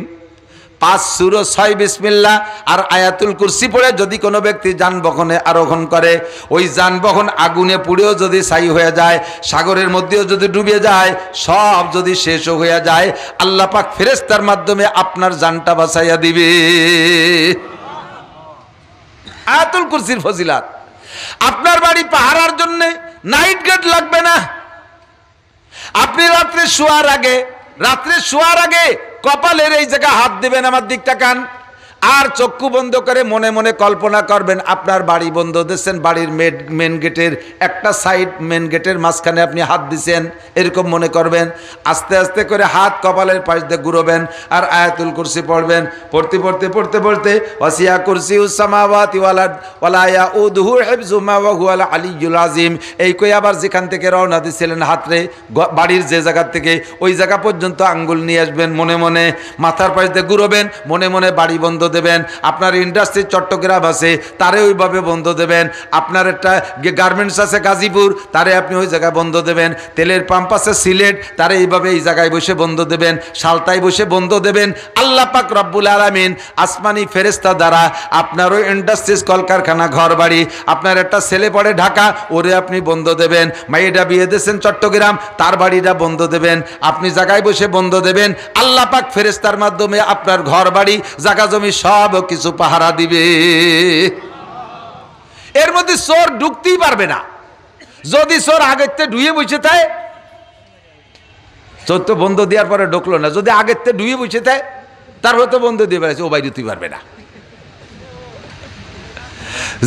5 সূরা 6 বিসমিল্লাহ আর আয়াতুল কুরসি পড়ে যদি কোনো ব্যক্তি যানবাহনে আরোহণ করে, ওই যানবাহন আগুনে পুড়েও যদি ছাই হয়ে যায়, সাগরের মধ্যেও যদি ডুবে যায়, সব যদি শেষ হয়ে যায়, আল্লাহ পাক ফেরেশতার মাধ্যমে আপনার জানটা বাঁচাইয়া দিবে। আয়াতুল কুরসির ফজিলাত। আপনার বাড়ি পাহারার জন্য নাইট গার্ড লাগবে না। আপনি রাত্রে শোয়ার আগে কপালের এই জায়গা হাত দিবেন, আমার দিক তাকান, আর চক্ষু বন্ধ করে মনে মনে কল্পনা করবেন আপনার বাড়ি বন্ধ দিচ্ছেন, বাড়ির মেন গেটের একটা সাইড, মেন গেটের মাঝখানে আপনি হাত দিচ্ছেন, এরকম মনে করবেন। আস্তে আস্তে করে হাত কপালের পাশ দিয়ে ঘুরবেন আর আয়াতুল কুরসি পড়বেন। পড়তে ওয়াসিয়া কুরসিউস সামাওয়াতি ওয়ালা ইয়াউদুহু হিফযুহুমা ওয়া হুয়াল আলিয়্যুল আযীম। এই কই আবার যেখান থেকে রওনা দিছিলেন হাতরে, বাড়ির যে জায়গা থেকে ওই জায়গা পর্যন্ত আঙ্গুল নিয়ে আসবেন, মনে মনে মাথার পাশ দিয়ে ঘুরবেন, মনে মনে বাড়ি বন্ধ দেবেন। আপনার ইন্ডাস্ট্রি চট্টগ্রাম আছে, তারে ওইভাবে বন্ধ দেবেন। আপনার একটা গার্মেন্টস আছে গাজীপুর, তারে আপনি ওই জায়গায় বন্ধ দেবেন। তেলের পাম্প আছে সিলেট, তারে এইভাবে এই জায়গায় বসে বন্ধ দেবেন। সালতায় বসে বন্ধ দেবেন। আল্লাহ পাক রব্বুল আলামিন আসমানি ফেরেশতা দ্বারা আপনার ওই ইন্ডাস্ট্রিজ, কলকারখানা, ঘর বাড়ি, আপনার একটা ছেলে পড়ে ঢাকা, ওরে আপনি বন্ধ দেবেন। মাইয়েটা বিয়ে দিয়েছেন চট্টগ্রাম, তার বাড়িটা বন্ধ দেবেন। আপনি জায়গায় বসে বন্ধ দেবেন। আল্লাহ পাক ফেরেশতার মাধ্যমে আপনার ঘর বাড়ি, জায়গা জমি সব কিছু পাহারা দিবে। এর মধ্যে চোর ঢুকতেই পারবে না। যদি চোর আগের থেকে ডুয়ে বসে থাকে, চোর তো বন্ধ দেওয়ার পরে ঢুকলো না, যদি আগের থেকে ডুয়ে বসে থাকে তারপর তো বন্ধ দিয়ে বেড়াচ্ছে, ও বাইরে তুই পারবে না।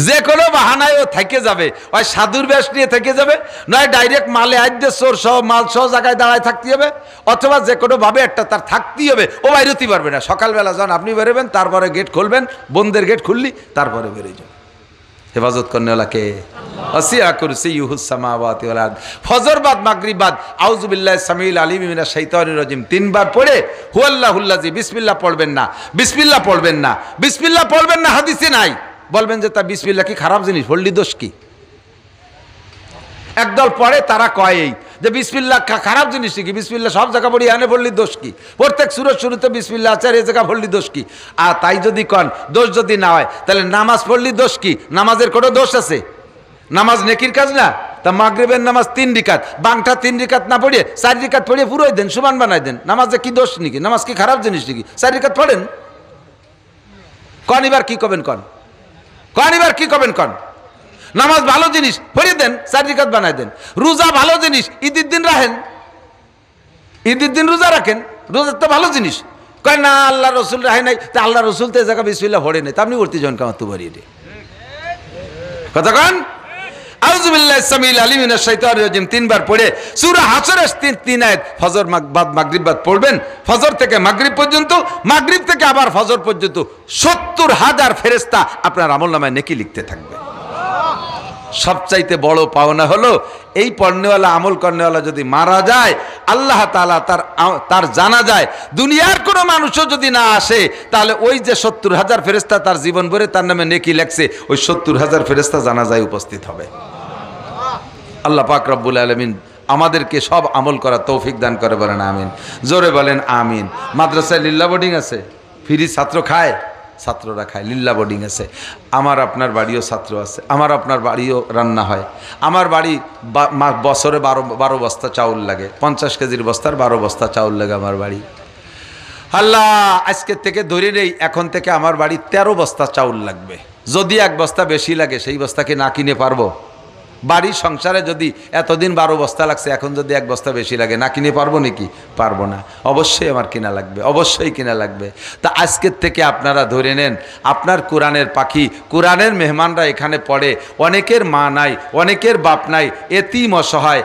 যে কোনো বাহানায় ও থেকে যাবে, ওই সাধুর বেশ নিয়ে থেকে যাবে, নয় ডাইরেক্ট মালে আইতে চোর সহ মাল সহ জায়গায় দাঁড়ায় থাকতে হবে, অথবা যে কোনো ভাবে একটা তার থাকতেই হবে, ও বাইরেতেই পারবে না। সকালবেলা যখন আপনি বেরোবেন, তারপরে গেট খুলবেন, বন্ধের গেট খুললি তারপরে বেরিয়ে যাবেন। হেফাজত করনেওয়ালাকে ওয়াসিয়া কুরসিয়ুহুস সামাওয়াতি ওয়াল আরদ। ফজর বাদ মাগরিব বাদ আউযু বিল্লাহি সামিউল আলিম মিনাশ শাইতানির রাজিম 3 বার পড়ে হুয়াল্লাহুল্লাযী, বিসমিল্লাহ পড়বেন না, বিসমিল্লাহ পড়বেন না, বিসমিল্লাহ পড়বেন না, হাদিসে নাই। বলবেন যে তা বিসমিল্লাহ কি খারাপ জিনিস, পড়লি দোষ কি? একদল পড়ে, তারা কয় এই যে বিসমিল্লাহ খারাপ জিনিস কি, বিসমিল্লাহ সব জায়গা পড়ি, এনে পড়লি দোষ কি? প্রত্যেক সূরার শুরুতে বিসমিল্লাহ আছে, আর এই জায়গা পড়লি দোষ কি? আর তাই যদি কন দোষ যদি না হয়, তাহলে নামাজ পড়লি দোষ কি? নামাজের কোনো দোষ আছে? নামাজ নেকির কাজ না? তা মাগরিবের নামাজ 3 রিকাত, বাংটা 3 রিকাত না পড়িয়ে 4 রিকাত পড়িয়ে পুরোই দেন, সমান বানাই দেন। নামাজে কি দোষ নাকি? নামাজ কি খারাপ জিনিস নাকি? 4 রিকাত পড়েন। কন এবার কি করবেন? কন এবার কি করবেন? কন নামাজ ভালো জিনিস, পড়িয়ে দেন, 4 রিকাত বানাই দেন। রোজা ভালো জিনিস, ঈদের দিন রাখেন, ঈদের দিন রোজা রাখেন, রোজা তো ভালো জিনিস। কয় না আল্লাহ রসুল রাখে নাই, তা আল্লাহ রসুল তো এই জায়গা বিসমিল্লাহ পড়ে নাই, তা আপনি উঠতে যান কামার তো বাড়িয়ে দে কথা কন। আউযু বিল্লাহি সামিউল আলিম মিনাশ শাইতানির রাজিম 3 বার পড়ে সূরা হাশরের 3 আয়াত ফজর বাদ মাগরিব বাদ পড়বেন। ফজর থেকে মাগরিব পর্যন্ত, মাগরিব থেকে আবার ফজর পর্যন্ত 70,000 ফেরেশতা আপনার আমলনামায় নেকি লিখতে থাকবে। সবচাইতে বড় পাওনা হলো এই পড়নেওয়ালা, আমল করনেওয়ালা যদি মারা যায়, আল্লাহ তাআলা তার জানা যায় দুনিয়ার কোনো মানুষও যদি না আসে, তাহলে ওই যে 70,000 ফেরেশতা তার জীবন ভরে তার নামে নেকি লেখছে, ওই 70,000 ফেরেশতা জানাজায় উপস্থিত হবে। আল্লাহ পাক রব্বুল আলামিন আমাদেরকে সব আমল করার তৌফিক দান করে, বলেন আমিন। জোরে বলেন আমিন। মাদ্রাসায় লিল্লা বোর্ডিং আছে, ফ্রি ছাত্র খায়, ছাত্ররা খায়, লিল্লা বোর্ডিং আছে। আমার আপনার বাড়িও ছাত্র আছে, আমার আপনার বাড়িও রান্না হয়। আমার বাড়ি বছরে 12 বস্তা চাউল লাগে, 50 কেজির বস্তার 12 বস্তা চাউল লাগে আমার বাড়ি। আল্লাহ আজকের থেকে ধরে নেই, এখন থেকে আমার বাড়ি 13 বস্তা চাউল লাগবে। যদি 1 বস্তা বেশি লাগে, সেই বস্তাকে না কিনে পারবো? বাড়ির সংসারে যদি এতদিন 12 বস্তা লাগছে, এখন যদি 1 বস্তা বেশি লাগে, না কিনে পারবো নাকি? পারবো না। অবশ্যই আমার কিনা লাগবে, অবশ্যই কিনা লাগবে। তা আজকের থেকে আপনারা ধরে নেন, আপনার কোরআনের পাখি, কোরআনের মেহমানরা এখানে পড়ে, অনেকের মা নাই, অনেকের বাপ নাই, এতিম অসহায়।